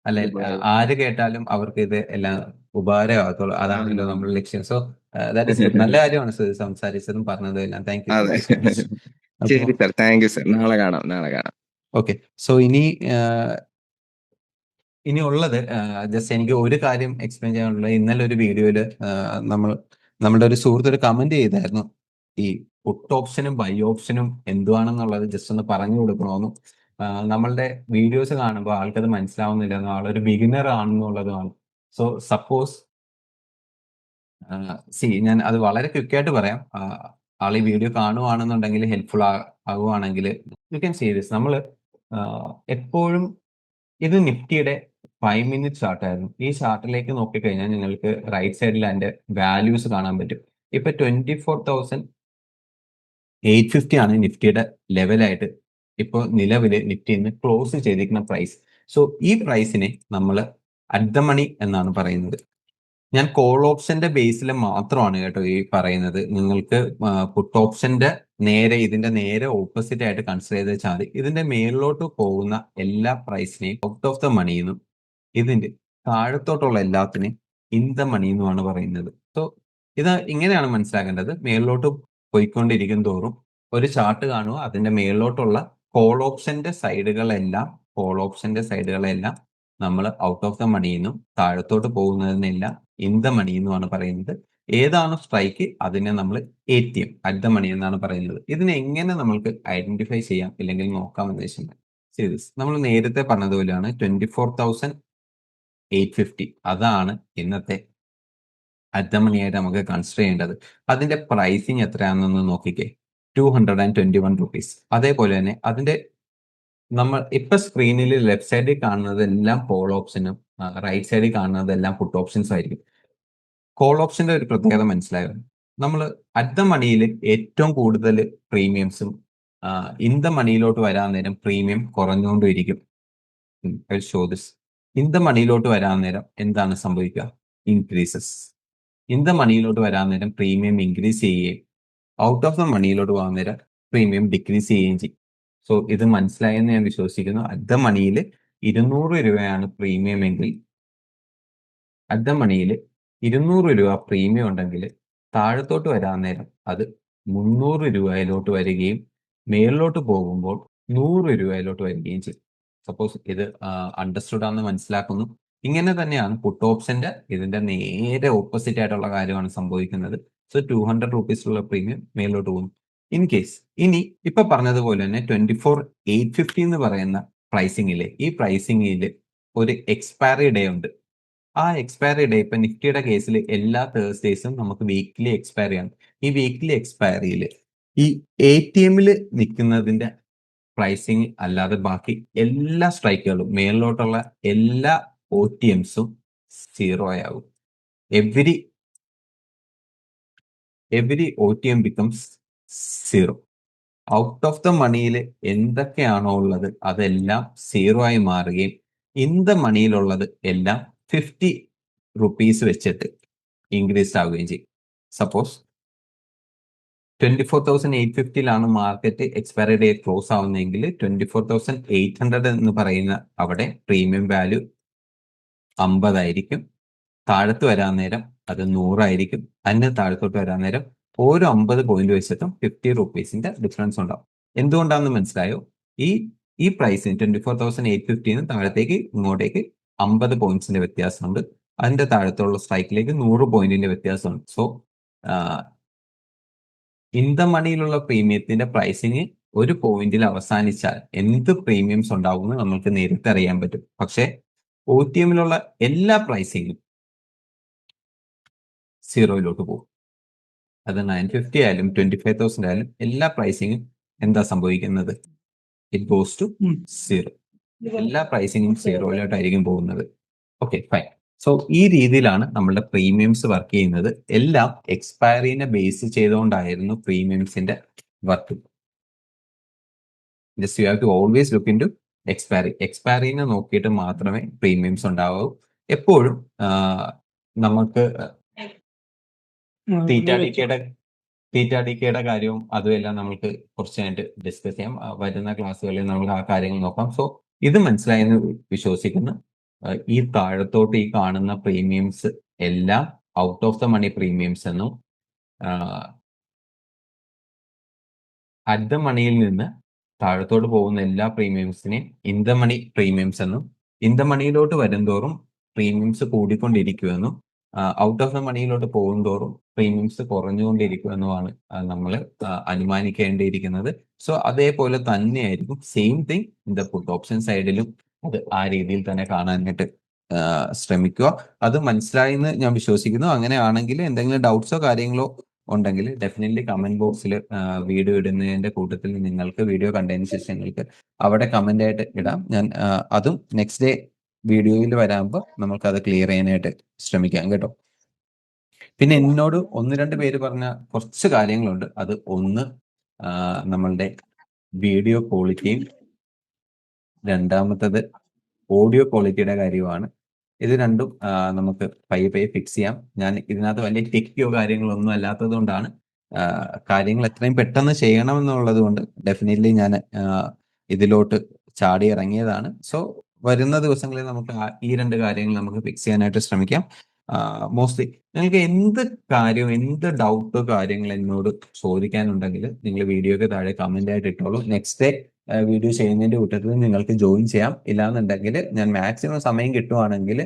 [SPEAKER 2] അല്ലെ, ആര് കേട്ടാലും അവർക്ക് ഇത് എല്ലാം ഉപകാരമാകത്തുള്ളൂ. അതാണല്ലോ നമ്മുടെ ലക്ഷ്യം. സോ ദാറ്റ് ഇസ് നല്ല കാര്യമാണ് സംസാരിച്ചതും പറഞ്ഞതും എല്ലാം. Thank you.
[SPEAKER 1] ശരി സാർ, താങ്ക് യു സാർ. നാളെ കാണാം.
[SPEAKER 2] ഓക്കെ. സോ ഇനി ഉള്ളത് ജസ്റ്റ് എനിക്ക് ഒരു കാര്യം എക്സ്പ്ലെയിൻ ചെയ്യാനുള്ളത്. ഇന്നലെ ഒരു വീഡിയോയില് നമ്മളുടെ ഒരു സുഹൃത്ത് ഒരു കമന്റ് ചെയ്തായിരുന്നു, ഈ പുട്ട് ഓപ്ഷനും ബൈ ഓപ്ഷനും എന്തുവാണെന്നുള്ളത് ജസ്റ്റ് ഒന്ന് പറഞ്ഞു കൊടുക്കണമെന്നും നമ്മളുടെ വീഡിയോസ് കാണുമ്പോൾ ആൾക്കത് മനസ്സിലാവുന്നില്ലെന്നും ആളൊരു ബിഗിനർ ആണെന്നുള്ളതുമാണ്. സോ സപ്പോസ് ഞാൻ അത് വളരെ ക്വിക്കായിട്ട് പറയാം. ആൾ ഈ വീഡിയോ കാണുവാണെന്നുണ്ടെങ്കിൽ ഹെൽപ്ഫുൾ ആകുവാണെങ്കിൽ യു ക്യാൻ സീ ദിസ്. നമ്മൾ എപ്പോഴും ഇത് നിഫ്റ്റിയുടെ 5 മിനിറ്റ് ചാർട്ട് ആയിരുന്നു. ഈ ചാർട്ടിലേക്ക് നോക്കിക്കഴിഞ്ഞാൽ നിങ്ങൾക്ക് റൈറ്റ് സൈഡിൽ അതിന്റെ വാല്യൂസ് കാണാൻ പറ്റും. ഇപ്പൊ 24,850 ആണ് നിഫ്റ്റിയുടെ ലെവലായിട്ട് ഇപ്പോൾ നിലവില് നിഫ്റ്റി ഇന്ന് ക്ലോസ് ചെയ്തിരിക്കുന്ന പ്രൈസ്. സോ ഈ പ്രൈസിനെ നമ്മൾ അറ്റ് ദ മണി എന്നാണ് പറയുന്നത്. ഞാൻ കോൾ ഓപ്ഷന്റെ ബേസിൽ മാത്രമാണ് കേട്ടോ ഈ പറയുന്നത്. നിങ്ങൾക്ക് പുട്ട് ഓപ്ഷന്റെ ഇതിന്റെ നേരെ ഓപ്പോസിറ്റ് ആയിട്ട് കൺസിഡർ ചെയ്ത് വെച്ചാൽ മതി. ഇതിന്റെ മേളിലോട്ട് പോകുന്ന എല്ലാ പ്രൈസിനെയും ഔട്ട് ഓഫ് ദ മണി എന്നും ഇതിന്റെ താഴത്തോട്ടുള്ള എല്ലാത്തിനെയും ഇൻ ദ മണി എന്നുമാണ് പറയുന്നത്. സോ ഇത് ഇങ്ങനെയാണ് മനസ്സിലാക്കേണ്ടത്. മേളിലോട്ട് പോയിക്കൊണ്ടിരിക്കും തോറും ഒരു ചാർട്ട് കാണുക, അതിന്റെ മേളിലോട്ടുള്ള കോൾ ഓപ്ഷന്റെ സൈഡുകളെല്ലാം നമ്മൾ ഔട്ട് ഓഫ് ദ മണി എന്നും താഴത്തോട്ട് പോകുന്നതിനെല്ലാം ഇൻ ദ മണി എന്നുമാണ് പറയുന്നത്. ഏതാണ് സ്ട്രൈക്ക് അതിനെ നമ്മൾ ATM അറ്റ് ദ മണി എന്നാണ് പറയുന്നത്. ഇതിനെ എങ്ങനെ നമ്മൾക്ക് ഐഡന്റിഫൈ ചെയ്യാം ഇല്ലെങ്കിൽ നോക്കാമെന്ന് വെച്ചാൽ നമ്മൾ നേരത്തെ പറഞ്ഞതുപോലെയാണ് 24,850 അതാണ് ഇന്നത്തെ അറ്റ് ദ മണി ആയിട്ട് നമുക്ക് കൺസിഡർ ചെയ്യേണ്ടത്. അതിന്റെ പ്രൈസിങ് എത്രയാണെന്ന് നോക്കിക്കേ, 221 റുപ്പീസ്. അതേപോലെ തന്നെ അതിന്റെ നമ്മൾ ഇപ്പൊ സ്ക്രീനിൽ ലെഫ്റ്റ് സൈഡിൽ കാണുന്നതെല്ലാം കോൾ ഓപ്ഷനും റൈറ്റ് സൈഡിൽ കാണുന്നതെല്ലാം പുട്ട് ഓപ്ഷൻസും ആയിരിക്കും. കോൾ ഓപ്ഷന്റെ ഒരു പ്രത്യേകത മനസ്സിലായോ? നമ്മൾ അറ്റ് ദ മണിയിൽ ഏറ്റവും കൂടുതൽ പ്രീമിയംസും ഇൻ ദ മണിയിലോട്ട് വരാൻ നേരം പ്രീമിയം കുറഞ്ഞുകൊണ്ടിരിക്കും. Show this. ഇൻ ദ മണിയിലോട്ട് വരാൻ നേരം എന്താണ് സംഭവിക്കുക? ഇൻക്രീസസ്. ഇൻ ദ മണിയിലോട്ട് വരാൻ നേരം പ്രീമിയം ഇൻക്രീസ് ചെയ്യുകയും ഔട്ട് ഓഫ് ദ മണിയിലോട്ട് പോകാൻ നേരം പ്രീമിയം ഡിക്രീസ് ചെയ്യുകയും ചെയ്യും. സോ ഇത് മനസ്സിലായെന്ന് ഞാൻ വിശ്വസിക്കുന്നു. അറ്റ് ദ മണിയിൽ 200 രൂപയാണ് പ്രീമിയം എങ്കിൽ, അറ്റ് ദ മണിയിൽ 200 രൂപ പ്രീമിയം ഉണ്ടെങ്കിൽ താഴത്തോട്ട് വരാൻ നേരം അത് 300 രൂപയിലോട്ട് വരികയും മേളിലോട്ട് പോകുമ്പോൾ 100 രൂപയിലോട്ട് വരികയും ചെയ്യും. സപ്പോസ് ഇത് അണ്ടർസ്റ്റുഡ് ആണെന്ന് മനസ്സിലാക്കുന്നു. ഇങ്ങനെ തന്നെയാണ് പുട്ട് ഓപ്ഷന്റെ ഇതിന്റെ നേരെ ഓപ്പോസിറ്റ് ആയിട്ടുള്ള കാര്യമാണ് സംഭവിക്കുന്നത്. സോ 200 റുപ്പീസിലുള്ള പ്രീമിയം മേളിലോട്ട് പോകുന്നു. ഇൻ കേസ് ഇപ്പൊ പറഞ്ഞതുപോലെ തന്നെ 24,850 എന്ന് പറയുന്ന പ്രൈസിംഗില് ഈ പ്രൈസിംഗില് ഒരു എക്സ്പയറി ഡേ ഉണ്ട്. ആ എക്സ്പയറി ഡേ ഇപ്പൊ നിഫ്റ്റിയുടെ കേസിൽ എല്ലാ തേഴ്സ്ഡേയ്സും നമുക്ക് വീക്ക്ലി എക്സ്പയറി ആണ്. ഈ വീക്ക്ലി എക്സ്പയറിയിൽ ഈ ATMൽ നിൽക്കുന്നതിന്റെ പ്രൈസിങ് അല്ലാതെ ബാക്കി എല്ലാ സ്ട്രൈക്കുകളും മേളിലോട്ടുള്ള എല്ലാ OTMസും 0 ആകും. Every OTM becomes 0. Out of the മണിയിൽ എന്തൊക്കെയാണോ ഉള്ളത് അതെല്ലാം 0 ആയി മാറുകയും ഇൻ ദ മണിയിലുള്ളത് എല്ലാം 50 റുപ്പീസ് വെച്ചിട്ട് ഇൻക്രീസ് ആവുകയും ചെയ്യും. Suppose 24,850 market expiry day close ആവുന്നതെങ്കിൽ 24,800 എന്ന് പറയുന്ന അവിടെ പ്രീമിയം വാല്യൂ 50 ആയിരിക്കും. താഴത്ത് വരാൻ നേരം അത് 100 ആയിരിക്കും. അതിന് താഴത്തോട്ട് വരാൻ നേരം ഓരോ 50 പോയിന്റ് വെച്ചിട്ടും 50 റുപ്പീസിന്റെ ഡിഫറൻസ് ഉണ്ടാവും. എന്തുകൊണ്ടാണെന്ന് മനസ്സിലായോ? ഈ പ്രൈസിന് 24,850 താഴത്തേക്ക് ഇങ്ങോട്ടേക്ക് 50 പോയിന്റ്സിന്റെ വ്യത്യാസമുണ്ട്. അതിന്റെ താഴത്തുള്ള സ്ട്രൈക്കിലേക്ക് 100 പോയിന്റിന്റെ വ്യത്യാസമുണ്ട്. സോ ഇൻ ദ മണിയിലുള്ള പ്രീമിയത്തിന്റെ പ്രൈസിങ് ഒരു പോയിന്റിൽ അവസാനിച്ചാൽ എന്ത് പ്രീമിയംസ് ഉണ്ടാവുമെന്ന് നമുക്ക് നേരിട്ട് അറിയാൻ പറ്റും. പക്ഷെ OTMലുള്ള എല്ലാ പ്രൈസിങ്ങും 0യിലോട്ട് പോകും. അത് 950 ആയാലും 25,000 ആയാലും എല്ലാ പ്രൈസിങ്ങും എന്താ സംഭവിക്കുന്നത്? It goes to 0. എല്ലാ പ്രൈസിങ്ങും 0യിലോട്ടായിരിക്കും പോകുന്നത്. Okay, fine. സോ ഈ രീതിയിലാണ് നമ്മളുടെ പ്രീമിയംസ് വർക്ക് ചെയ്യുന്നത്. എല്ലാം എക്സ്പയറിനെ ബേസ് ചെയ്തുകൊണ്ടായിരുന്നു പ്രീമിയംസിന്റെ work. Just you have to always look in to എക്സ്പയറിനെ നോക്കിയിട്ട് മാത്രമേ പ്രീമിയംസ് ഉണ്ടാവൂ. എപ്പോഴും നമുക്ക് തീറ്റ കാര്യവും അതുമെല്ലാം നമുക്ക് കുറച്ചായിട്ട് ഡിസ്കസ് ചെയ്യാം. വരുന്ന ക്ലാസ്സുകളിൽ നമുക്ക് ആ കാര്യങ്ങൾ നോക്കാം. സോ ഇത് മനസ്സിലായെന്ന് വിശ്വസിക്കുന്നു. ഈ താഴത്തോട്ട് ഈ കാണുന്ന പ്രീമിയംസ് എല്ലാം out of the money premiums എന്നും അറ്റ് ദ മണിയിൽ നിന്ന് താഴത്തോട്ട് പോകുന്ന എല്ലാ പ്രീമിയംസിനെയും ഇൻ ദ മണി പ്രീമിയംസ് എന്നും, ഇൻ ദ മണിയിലോട്ട് വരുംതോറും പ്രീമിയംസ് കൂടിക്കൊണ്ടിരിക്കുമെന്നും, ഔട്ട് ഓഫ് ദ മണിയിലോട്ട് പോകുന്തോറും പ്രീമിയംസ് കുറഞ്ഞുകൊണ്ടിരിക്കുമെന്നുമാണ് നമ്മൾ അനുമാനിക്കേണ്ടിയിരിക്കുന്നത്. സോ അതേപോലെ തന്നെയായിരിക്കും same thing in the put option സൈഡിലും അത് ആ രീതിയിൽ തന്നെ കാണാനായിട്ട് ശ്രമിക്കുക. അത് മനസ്സിലായി എന്ന് ഞാൻ വിശ്വസിക്കുന്നു. അങ്ങനെയാണെങ്കിൽ എന്തെങ്കിലും ഡൗട്ട്സോ കാര്യങ്ങളോ ഉണ്ടെങ്കിൽ ഡെഫിനറ്റ്ലി കമന്റ് ബോക്സിൽ വീഡിയോ ഇടുന്നതിന്റെ കൂട്ടത്തിൽ നിങ്ങൾക്ക് വീഡിയോ കണ്ടതിന് ശേഷം നിങ്ങൾക്ക് അവിടെ കമന്റ് ആയിട്ട് ഇടാം. ഞാൻ അതും നെക്സ്റ്റ് ഡേ വീഡിയോയിൽ വരാകുമ്പോൾ നമുക്ക് അത് ക്ലിയർ ചെയ്യാനായിട്ട് ശ്രമിക്കാം കേട്ടോ. പിന്നെ എന്നോട് 1-2 പേര് പറഞ്ഞ കുറച്ച് കാര്യങ്ങളുണ്ട്. അത് ഒന്ന് നമ്മളുടെ വീഡിയോ ക്വാളിറ്റിയും, രണ്ടാമത്തത് ഓഡിയോ ക്വാളിറ്റിയുടെ കാര്യമാണ്. ഇത് രണ്ടും നമുക്ക് പയ്യെ ഫിക്സ് ചെയ്യാം. ഞാൻ ഇതിനകത്ത് വലിയ ടെക്കിയോ കാര്യങ്ങളോ ഒന്നും അല്ലാത്തത് കൊണ്ടാണ് കാര്യങ്ങൾ എത്രയും പെട്ടെന്ന് ചെയ്യണമെന്നുള്ളത് കൊണ്ട് ഡെഫിനറ്റ്ലി ഞാൻ ഇതിലോട്ട് ചാടി ഇറങ്ങിയതാണ്. സോ വരുന്ന ദിവസങ്ങളിൽ നമുക്ക് ഈ 2 കാര്യങ്ങൾ നമുക്ക് ഫിക്സ് ചെയ്യാനായിട്ട് ശ്രമിക്കാം. മോസ്റ്റ്ലി നിങ്ങൾക്ക് എന്ത് കാര്യവും എന്ത് ഡൗട്ടോ കാര്യങ്ങൾ എന്നോട് ചോദിക്കാനുണ്ടെങ്കിൽ നിങ്ങൾ വീഡിയോക്ക് താഴെ കമന്റ് ആയിട്ട് ഇട്ടോളൂ. നെക്സ്റ്റ് ഡേ വീഡിയോ ചെയ്യുന്നതിന്റെ കൂട്ടത്തിൽ നിങ്ങൾക്ക് ജോയിൻ ചെയ്യാം. ഇല്ലാന്നുണ്ടെങ്കിൽ ഞാൻ മാക്സിമം സമയം കിട്ടുവാണെങ്കിൽ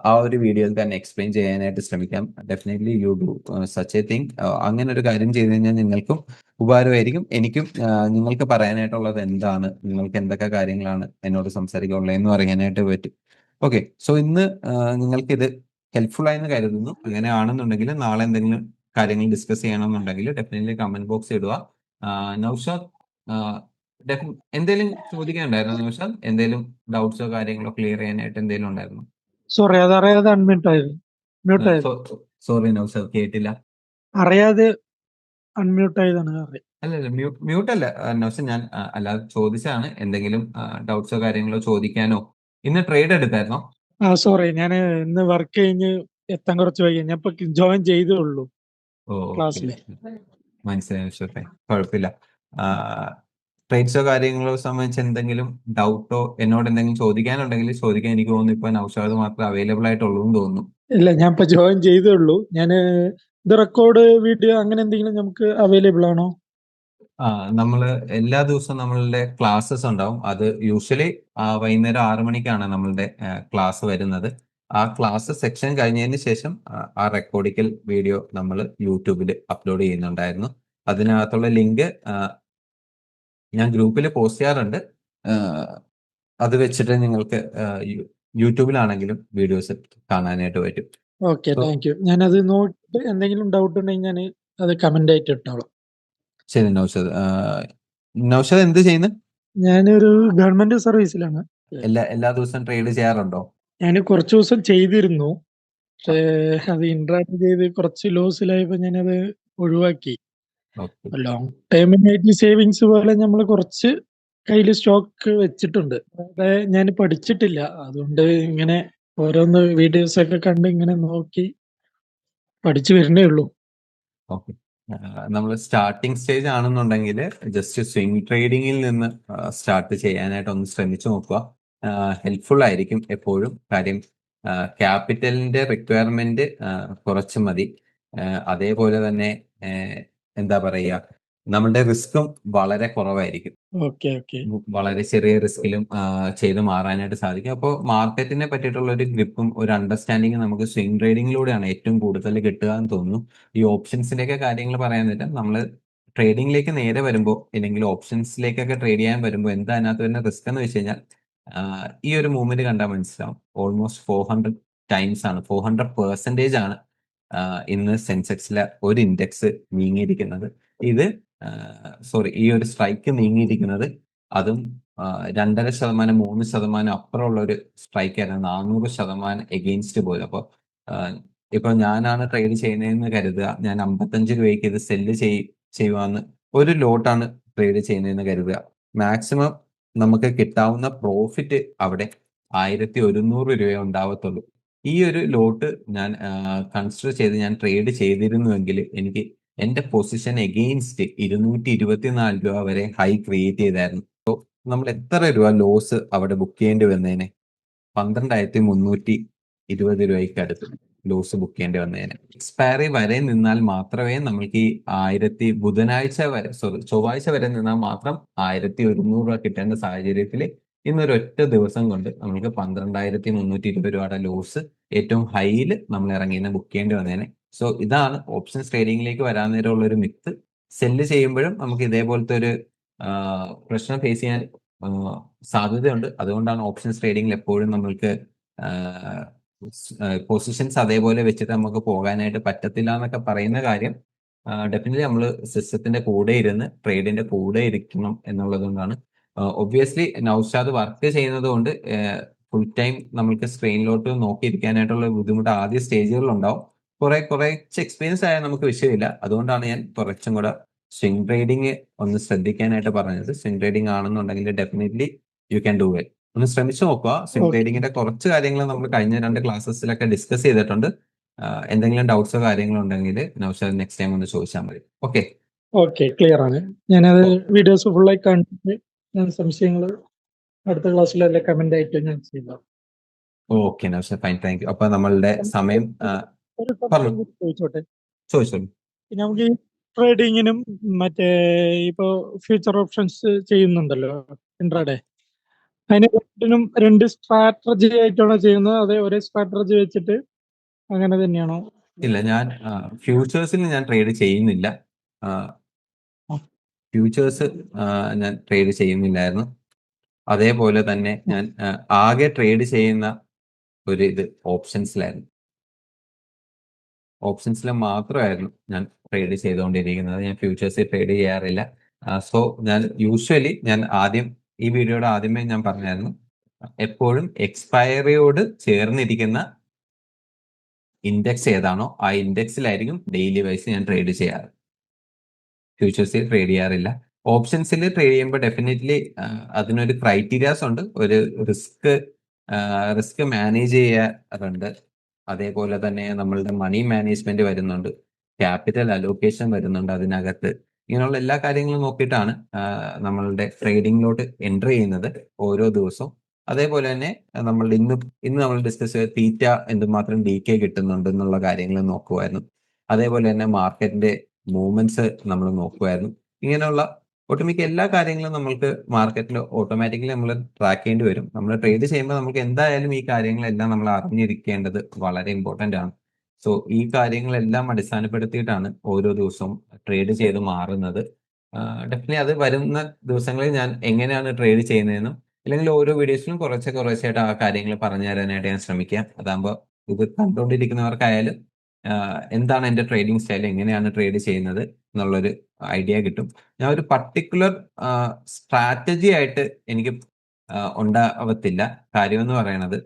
[SPEAKER 2] ആ ഒരു വീഡിയോയിൽ തന്നെ എക്സ്പ്ലെയിൻ ചെയ്യാനായിട്ട് ശ്രമിക്കാം. Definitely you do such A thing. അങ്ങനെ ഒരു കാര്യം ചെയ്തു കഴിഞ്ഞാൽ നിങ്ങൾക്കും ഉപകാരമായിരിക്കും, എനിക്കും നിങ്ങൾക്ക് പറയാനായിട്ടുള്ളത് എന്താണ്, നിങ്ങൾക്ക് എന്തൊക്കെ കാര്യങ്ങളാണ് എന്നോട് സംസാരിക്കാനുള്ളത് എന്ന് പറയാനായിട്ട് പറ്റും. ഓക്കെ, സോ ഇന്ന് നിങ്ങൾക്ക് ഇത് ഹെൽപ്ഫുൾ ആയെന്ന് കരുതുന്നു. അങ്ങനെയാണെന്നുണ്ടെങ്കിൽ നാളെ എന്തെങ്കിലും കാര്യങ്ങൾ ഡിസ്കസ് ചെയ്യണമെന്നുണ്ടെങ്കിൽ ഡെഫിനറ്റ്ലി കമന്റ് ബോക്സ് ഇടുക. നൗഷാദ് എന്തെങ്കിലും ചോദിക്കാനുണ്ടായിരുന്നോ നൗഷാദ്? എന്തെങ്കിലും ഡൗട്ട്സോ കാര്യങ്ങളോ ക്ലിയർ ചെയ്യാനായിട്ട് എന്തെങ്കിലും ഉണ്ടായിരുന്നോ?
[SPEAKER 3] സോറി, അതറിയാതെ അൺമ്യൂട്ട് ആയിരുന്നു. മ്യൂട്ട് ആയിരുന്നു.
[SPEAKER 2] സോറി നൗഷാദ്, കേട്ടില്ല.
[SPEAKER 3] അറിയാതെ അൺമ്യൂട്ട് ആയതാണ്.
[SPEAKER 2] അല്ല മ്യൂട്ട് അല്ല നൗഷാദ്, ഞാൻ അല്ലാതെ ചോദിച്ചാണ്. എന്തെങ്കിലും ഡൗട്ട്സോ കാര്യങ്ങളോ ചോദിക്കാനോ? ഇന്ന് ട്രേഡ് എടുത്തായിരുന്നോ?
[SPEAKER 3] സോറി, ഞാൻ ഇന്ന് വർക്ക് കഴിഞ്ഞ് എത്താൻ കുറച്ച് വൈകി. ഞാൻ ഇപ്പൊ ജോയിൻ ചെയ്തേ ഉള്ളൂ ക്ലാസ്സിൽ.
[SPEAKER 2] മനസ്സിലായി, കുഴപ്പമില്ല. ട്രേഡ്സോ കാര്യങ്ങളോ സംബന്ധിച്ച് എന്തെങ്കിലും ഡൗട്ടോ എന്നോട് എന്തെങ്കിലും ചോദിക്കാനുണ്ടെങ്കിൽ ചോദിക്കാൻ. എനിക്ക് തോന്നുന്നു ഇപ്പൊ നൗഷാദ് മാത്രമേ അവൈലബിൾ ആയിട്ടുള്ളൂ എന്ന് തോന്നുന്നു.
[SPEAKER 3] ഇല്ല, ഞാൻ ഇപ്പൊ ജോയിൻ ചെയ്തേ ഉള്ളൂ. ഞാൻ ഇത് റെക്കോർഡ് വീഡിയോ അങ്ങനെ എന്തെങ്കിലും നമുക്ക് അവൈലബിൾ ആണോ?
[SPEAKER 2] നമ്മള് എല്ലാ ദിവസവും നമ്മളുടെ ക്ലാസ്സസ് ഉണ്ടാവും. അത് യൂഷ്വലി വൈകുന്നേരം 6 മണിക്കാണ് നമ്മളുടെ ക്ലാസ് വരുന്നത്. ആ ക്ലാസ് സെക്ഷൻ കഴിഞ്ഞതിന് ശേഷം ആ റെക്കോർഡിക്കൽ വീഡിയോ നമ്മൾ യൂട്യൂബിൽ അപ്ലോഡ് ചെയ്യുന്നുണ്ടായിരുന്നു. അതിനകത്തുള്ള ലിങ്ക് ഞാൻ ഗ്രൂപ്പിൽ പോസ്റ്റ് ചെയ്യാറുണ്ട്. അത് വെച്ചിട്ട് നിങ്ങൾക്ക് യൂട്യൂബിലാണെങ്കിലും വീഡിയോസ് കാണാനായിട്ട് പറ്റും.
[SPEAKER 3] Okay, thank you. ഞാനത് നോക്കിയിട്ട് എന്തെങ്കിലും ഡൗട്ട് ഉണ്ടെങ്കിൽ ഞാൻ അത് കമന്റ് ആയിട്ട് ഇട്ടോളാം.
[SPEAKER 2] ശരി നൗഷാദ്. നൗഷാദ് എന്ത് ചെയ്യുന്നു?
[SPEAKER 3] ഞാനൊരു ഗവൺമെന്റ് സർവീസിലാണ്.
[SPEAKER 2] എല്ലാ ദിവസവും ട്രേഡ് ചെയ്യാറുണ്ടോ?
[SPEAKER 3] ഞാൻ കുറച്ച് ദിവസം ചെയ്തിരുന്നു. പക്ഷേ അത് ഇന്ററാക്ട് ചെയ്ത് കുറച്ച് ലോസിലായപ്പോ ഞാനത് ഒഴിവാക്കി. ലോങ് ടൈമിനായിട്ട് സേവിങ്സ് പോലെ നമ്മൾ കുറച്ച് കയ്യിൽ സ്റ്റോക്ക് വെച്ചിട്ടുണ്ട്. അവിടെ ഞാൻ പഠിച്ചിട്ടില്ല. അതുകൊണ്ട് ഇങ്ങനെ ഓരോന്ന് വീഡിയോസ് ഒക്കെ കണ്ട് ഇങ്ങനെ നോക്കി പഠിച്ചു വരുന്നേ ഉള്ളൂ.
[SPEAKER 2] ഓക്കെ, നമ്മൾ സ്റ്റാർട്ടിംഗ് സ്റ്റേജ് ആണെന്നുണ്ടെങ്കിൽ ജസ്റ്റ് സ്വിംഗ് ട്രേഡിങ്ങിൽ നിന്ന് സ്റ്റാർട്ട് ചെയ്യാനായിട്ട് ഒന്ന് ശ്രമിച്ചു നോക്കുക. ഹെൽപ്ഫുൾ ആയിരിക്കും എപ്പോഴും. കാര്യം ക്യാപിറ്റലിന്റെ റിക്വയർമെന്റ് കുറച്ച് മതി. അതേപോലെ തന്നെ എന്താ പറയുക, നമ്മളുടെ റിസ്ക്കും വളരെ കുറവായിരിക്കും. വളരെ ചെറിയ റിസ്കിലും ചെയ്ത് മാറാനായിട്ട് സാധിക്കും. അപ്പോൾ മാർക്കറ്റിനെ പറ്റിയിട്ടുള്ള ഒരു ഗ്രിപ്പും ഒരു അണ്ടർസ്റ്റാൻഡിങ്ങും നമുക്ക് സ്വിംഗ് ട്രേഡിങ്ങിലൂടെയാണ് ഏറ്റവും കൂടുതൽ കിട്ടുക എന്ന് തോന്നുന്നു. ഈ ഓപ്ഷൻസിന്റെയൊക്കെ കാര്യങ്ങൾ പറയാൻ നേരം നമ്മൾ ട്രേഡിങ്ങിലേക്ക് നേരെ വരുമ്പോൾ, അല്ലെങ്കിൽ ഓപ്ഷൻസിലേക്കൊക്കെ ട്രേഡ് ചെയ്യാൻ വരുമ്പോൾ എന്താ അതിനകത്ത് വരുന്ന റിസ്ക് എന്ന് വെച്ച് കഴിഞ്ഞാൽ ഈ ഒരു മൂവ്മെന്റ് കണ്ടാൽ മനസ്സിലാവും. ഓൾമോസ്റ്റ് 400 ടൈംസ് ആണ്, 400% ആണ് ഇന്ന് സെൻസെക്സിലെ ഒരു ഇൻഡെക്സ് നീങ്ങിയിരിക്കുന്നത്. ഇത് ഈ ഒരു സ്ട്രൈക്ക് നീങ്ങിയിരിക്കുന്നത് അതും 2.5%, 3% അപ്പുറമുള്ള ഒരു സ്ട്രൈക്ക് ആയിരുന്നു. 400% എഗെയിൻസ്റ്റ് പോലും. അപ്പോൾ ഇപ്പൊ ഞാനാണ് ട്രേഡ് ചെയ്യുന്നതെന്ന് കരുതുക, ഞാൻ 55 രൂപയ്ക്ക് ഇത് സെല്ല് ചെയ്യുവാന്ന് ഒരു ലോട്ടാണ് ട്രേഡ് ചെയ്യുന്നതെന്ന് കരുതുക. മാക്സിമം നമുക്ക് കിട്ടാവുന്ന പ്രോഫിറ്റ് അവിടെ 1100 രൂപ ഉണ്ടാവത്തുള്ളൂ. ഈ ഒരു ലോട്ട് ഞാൻ കൺസിഡർ ചെയ്ത് ഞാൻ ട്രേഡ് ചെയ്തിരുന്നുവെങ്കിൽ എനിക്ക് എന്റെ പൊസിഷൻ എഗെയിൻസ്റ്റ് 224 രൂപ വരെ ഹൈ ക്രിയേറ്റ് ചെയ്തായിരുന്നു. അപ്പോൾ നമ്മൾ എത്ര രൂപ ലോസ് അവിടെ ബുക്ക് ചെയ്യേണ്ടി വന്നേനെ? 12,320 രൂപയ്ക്ക് അടുത്ത്. ലോസ് ബുക്ക് ചെയ്യേണ്ടി വന്നേനെ. എക്സ്പയറി വരെ നിന്നാൽ മാത്രമേ നമ്മൾക്ക് ഈ ചൊവ്വാഴ്ച വരെ നിന്നാൽ മാത്രം 1100 രൂപ കിട്ടേണ്ട സാഹചര്യത്തിൽ ഇന്നൊരു ഒറ്റ ദിവസം കൊണ്ട് നമുക്ക് 12,320 രൂപയുടെ ലോസ് ഏറ്റവും ഹൈയിൽ നമ്മൾ ഇറങ്ങിയെന്ന് ബുക്ക് ചെയ്യേണ്ടി വന്നേനെ. സോ ഇതാണ് ഓപ്ഷൻസ് ട്രേഡിങ്ങിലേക്ക് വരാൻ നേരമുള്ള ഒരു മിത്ത്. സെല്ല് ചെയ്യുമ്പോഴും നമുക്ക് ഇതേപോലത്തെ ഒരു പ്രശ്നം ഫേസ് ചെയ്യാൻ സാധ്യതയുണ്ട്. അതുകൊണ്ടാണ് ഓപ്ഷൻസ് ട്രേഡിങ്ങിൽ എപ്പോഴും നമ്മൾക്ക് പൊസിഷൻസ് അതേപോലെ വെച്ചിട്ട് നമുക്ക് പോകാനായിട്ട് പറ്റത്തില്ല എന്നൊക്കെ പറയുന്ന കാര്യം ഡെഫിനറ്റ്ലി നമ്മൾ സിസ്റ്റത്തിന്റെ കൂടെ ഇരുന്ന് ട്രേഡിന്റെ കൂടെ ഇരിക്കണം എന്നുള്ളത് കൊണ്ടാണ്. ഒബ്വിയസ്ലി നൗഷാദ് വർക്ക് ചെയ്യുന്നത് കൊണ്ട് ഫുൾ ടൈം നമുക്ക് സ്ക്രീനിലോട്ട് നോക്കിയിരിക്കാനായിട്ടുള്ള ബുദ്ധിമുട്ട് ആദ്യ സ്റ്റേജുകളിലുണ്ടാവും. കുറച്ച് എക്സ്പീരിയൻസ് ആയാൽ നമുക്ക് വിഷയമില്ല. അതുകൊണ്ടാണ് ഞാൻ കുറച്ചും കൂടെ സ്വിംഗ് ട്രേഡിങ് ഒന്ന് ശ്രദ്ധിക്കാനായിട്ട് പറഞ്ഞത്. സ്വിംഗ് ട്രേഡിംഗ് ആണെന്നുണ്ടെങ്കിൽ definitely you can do it. ഒന്ന് ശ്രമിച്ചു നോക്കുക. സ്വിംഗ്
[SPEAKER 3] ഓക്കെ
[SPEAKER 2] ട്രേഡിങ്ങിന്റെ കുറച്ച് കാര്യങ്ങൾ നമ്മൾ കഴിഞ്ഞ 2 ക്ലാസ്സസിലൊക്കെ ഡിസ്കസ് ചെയ്തിട്ടുണ്ട്. എന്തെങ്കിലും ഡൗട്ട്സോ കാര്യങ്ങളോ ഉണ്ടെങ്കിൽ നൗഷാദ് നെക്സ്റ്റ് ടൈം ഒന്ന് ചോദിച്ചാൽ മതി. ഓക്കെ
[SPEAKER 3] ഓക്കെ ക്ലിയർ ആണ്. ഞാനത് വീഡിയോസ് ഫുള്ളായി കണ്ടിട്ട് ഞാൻ സംശയങ്ങൾ അടുത്ത ക്ലാസ്സിലെല്ലാം കമന്റ് ആയിട്ട് ഞാൻ ചെയ്യാം.
[SPEAKER 2] Okay Naushad, fine, thank you. അപ്പൊ നമ്മളുടെ സമയം
[SPEAKER 3] ഒരു
[SPEAKER 2] പറഞ്ഞു.
[SPEAKER 3] സംശയം കൂടി ചോദിച്ചോട്ടെ.
[SPEAKER 2] ചോദിച്ചോളൂ.
[SPEAKER 3] പിന്നെ നമുക്ക് ഈ ട്രേഡിങ്ങിനും മറ്റേ ഇപ്പോ ഫ്യൂച്ചർ ഓപ്ഷൻസ് ചെയ്യുന്നുണ്ടല്ലോ ഇൻട്രാഡേ, അതിന് രണ്ടിനും 2 സ്ട്രാറ്റജി ആയിട്ടാണോ ചെയ്യുന്നത്? അതെ ഒരേ സ്ട്രാറ്റജി വെച്ചിട്ട് അങ്ങനെ തന്നെയാണോ?
[SPEAKER 2] ഇല്ല, ഞാൻ ഫ്യൂച്ചേഴ്സിൽ ഞാൻ ട്രേഡ് ചെയ്യുന്നില്ല. ഫ്യൂച്ചേഴ്സ് ഞാൻ ട്രേഡ് ചെയ്യുന്നില്ലായിരുന്നു. അതേപോലെ തന്നെ ഞാൻ ആകെ ട്രേഡ് ചെയ്യുന്ന ഒരു ഇത് ഓപ്ഷൻസിലായിരുന്നു. ഓപ്ഷൻസിൽ മാത്രമായിരുന്നു ഞാൻ ട്രേഡ് ചെയ്തുകൊണ്ടിരിക്കുന്നത്. ഞാൻ ഫ്യൂച്ചേഴ്സിൽ ട്രേഡ് ചെയ്യാറില്ല. സോ ഞാൻ യൂഷ്വലി ഈ വീഡിയോയുടെ ആദ്യമേ ഞാൻ പറഞ്ഞായിരുന്നു, എപ്പോഴും എക്സ്പയറിയോട് ചേർന്നിരിക്കുന്ന ഇൻഡെക്സ് ഏതാണോ ആ ഇൻഡെക്സിലായിരിക്കും ഡെയിലി വൈസ് ഞാൻ ട്രേഡ് ചെയ്യാറ്. ഫ്യൂച്ചേഴ്സിൽ ട്രേഡ് ചെയ്യാറില്ല. ഓപ്ഷൻസിൽ ട്രേഡ് ചെയ്യുമ്പോൾ ഡെഫിനറ്റ്ലി അതിനൊരു ക്രൈറ്റീരിയാസ് ഉണ്ട്. ഒരു റിസ്ക് മാനേജ് ചെയ്യാറുണ്ട്. അതേപോലെ തന്നെ നമ്മളുടെ മണി മാനേജ്മെന്റ് വരുന്നുണ്ട്, ക്യാപിറ്റൽ അലോക്കേഷൻ വരുന്നുണ്ട് അതിനകത്ത്. ഇങ്ങനെയുള്ള എല്ലാ കാര്യങ്ങളും നോക്കിയിട്ടാണ് നമ്മളുടെ ട്രേഡിങ്ങിലോട്ട് എൻ്റർ ചെയ്യുന്നത് ഓരോ ദിവസവും. അതേപോലെ തന്നെ ഇന്ന് നമ്മൾ ഡിസ്കസ് ചെയ്ത തീറ്റ എന്തുമാത്രം DK കിട്ടുന്നുണ്ട് എന്നുള്ള കാര്യങ്ങൾ നോക്കുമായിരുന്നു. അതേപോലെ തന്നെ മാർക്കറ്റിന്റെ മൂവ്മെന്റ്സ് നമ്മൾ നോക്കുമായിരുന്നു. ഇങ്ങനെയുള്ള ഒട്ടുമിക്ക എല്ലാ കാര്യങ്ങളും നമ്മൾക്ക് മാർക്കറ്റിൽ ഓട്ടോമാറ്റിക്കലി നമ്മൾ ട്രാക്ക് ചെയ്യേണ്ടി വരും. നമ്മൾ ട്രേഡ് ചെയ്യുമ്പോൾ നമുക്ക് എന്തായാലും ഈ കാര്യങ്ങളെല്ലാം നമ്മൾ അറിഞ്ഞിരിക്കേണ്ടത് വളരെ ഇമ്പോർട്ടൻ്റ് ആണ്. സോ ഈ കാര്യങ്ങളെല്ലാം അടിസ്ഥാനപ്പെടുത്തിയിട്ടാണ് ഓരോ ദിവസവും ട്രേഡ് ചെയ്ത് മാറുന്നത്. ഡെഫിനറ്റ്ലി അത് വരുന്ന ദിവസങ്ങളിൽ ഞാൻ എങ്ങനെയാണ് ട്രേഡ് ചെയ്യുന്നതെന്നും അല്ലെങ്കിൽ ഓരോ വീഡിയോസിലും കുറച്ചായിട്ട് ആ കാര്യങ്ങൾ പറഞ്ഞു തരാനായിട്ട് ഞാൻ ശ്രമിക്കാം. അതാകുമ്പോൾ ഇത് കണ്ടുകൊണ്ടിരിക്കുന്നവർക്കായാലും എന്താണ് എൻ്റെ ട്രേഡിംഗ് സ്റ്റൈൽ, എങ്ങനെയാണ് ട്രേഡ് ചെയ്യുന്നത് എന്നുള്ളൊരു ഐഡിയ കിട്ടും. ഞാൻ ഒരു പർട്ടിക്കുലർ സ്ട്രാറ്റജി ആയിട്ട് എനിക്ക് ഉണ്ടാവത്തില്ല. കാര്യമെന്ന് പറയണത്,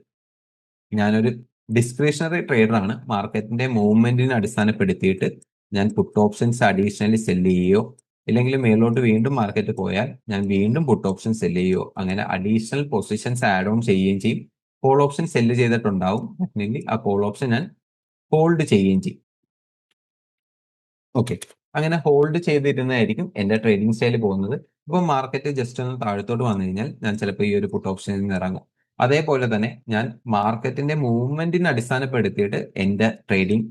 [SPEAKER 2] ഞാനൊരു ഡിസ്ക്രിഷണറി ട്രേഡറാണ്. മാർക്കറ്റിന്റെ മൂവ്മെന്റിനെ അടിസ്ഥാനപ്പെടുത്തിയിട്ട് ഞാൻ പുട്ട് ഓപ്ഷൻസ് അഡീഷണലി സെല്ല് ചെയ്യുകയോ ഇല്ലെങ്കിൽ മേലോട്ട് വീണ്ടും മാർക്കറ്റ് പോയാൽ ഞാൻ വീണ്ടും പുട്ട് ഓപ്ഷൻ സെല്ല് ചെയ്യുകയോ അങ്ങനെ അഡീഷണൽ പൊസിഷൻസ് ആഡ് ഓൺ ചെയ്യുകയും ചെയ്യും. കോൾ ഓപ്ഷൻ സെല്ല് ചെയ്തിട്ടുണ്ടാവും, ഡെഫിനറ്റ്ലി ആ കോൾ ഓപ്ഷൻ ഞാൻ ഹോൾഡ് ചെയ്യുകയും ചെയ്യും. ഓക്കെ, അങ്ങനെ ഹോൾഡ് ചെയ്തിരുന്നതായിരിക്കും എൻ്റെ ട്രേഡിംഗ് സ്റ്റൈൽ പോകുന്നത്. ഇപ്പോൾ മാർക്കറ്റ് ജസ്റ്റ് ഒന്ന് താഴത്തോട്ട് വന്നു കഴിഞ്ഞാൽ ഞാൻ ചിലപ്പോൾ ഈ ഒരു പുട്ട് ഓപ്ഷനിൽ നിന്ന് ഇറങ്ങും. അതേപോലെ തന്നെ ഞാൻ മാർക്കറ്റിന്റെ മൂവ്മെന്റിനെ അടിസ്ഥാനപ്പെടുത്തിയിട്ട് എൻ്റെ ട്രേഡിംഗ്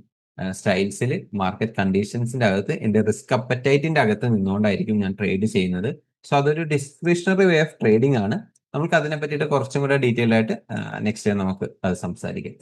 [SPEAKER 2] സ്റ്റൈൽസിൽ മാർക്കറ്റ് കണ്ടീഷൻസിന്റെ അകത്ത് എൻ്റെ റിസ്ക് അപ്പറ്റൈറ്റിന്റെ അകത്ത് നിന്നുകൊണ്ടായിരിക്കും ഞാൻ ട്രേഡ് ചെയ്യുന്നത്. സോ അതൊരു ഡിസ്ക്രിഷണറി വേ ഓഫ് ട്രേഡിംഗ് ആണ്. നമുക്ക് അതിനെ പറ്റിയിട്ട് കുറച്ചും കൂടെ ഡീറ്റെയിൽ ആയിട്ട് നെക്സ്റ്റ് നമുക്ക് അത് സംസാരിക്കാം.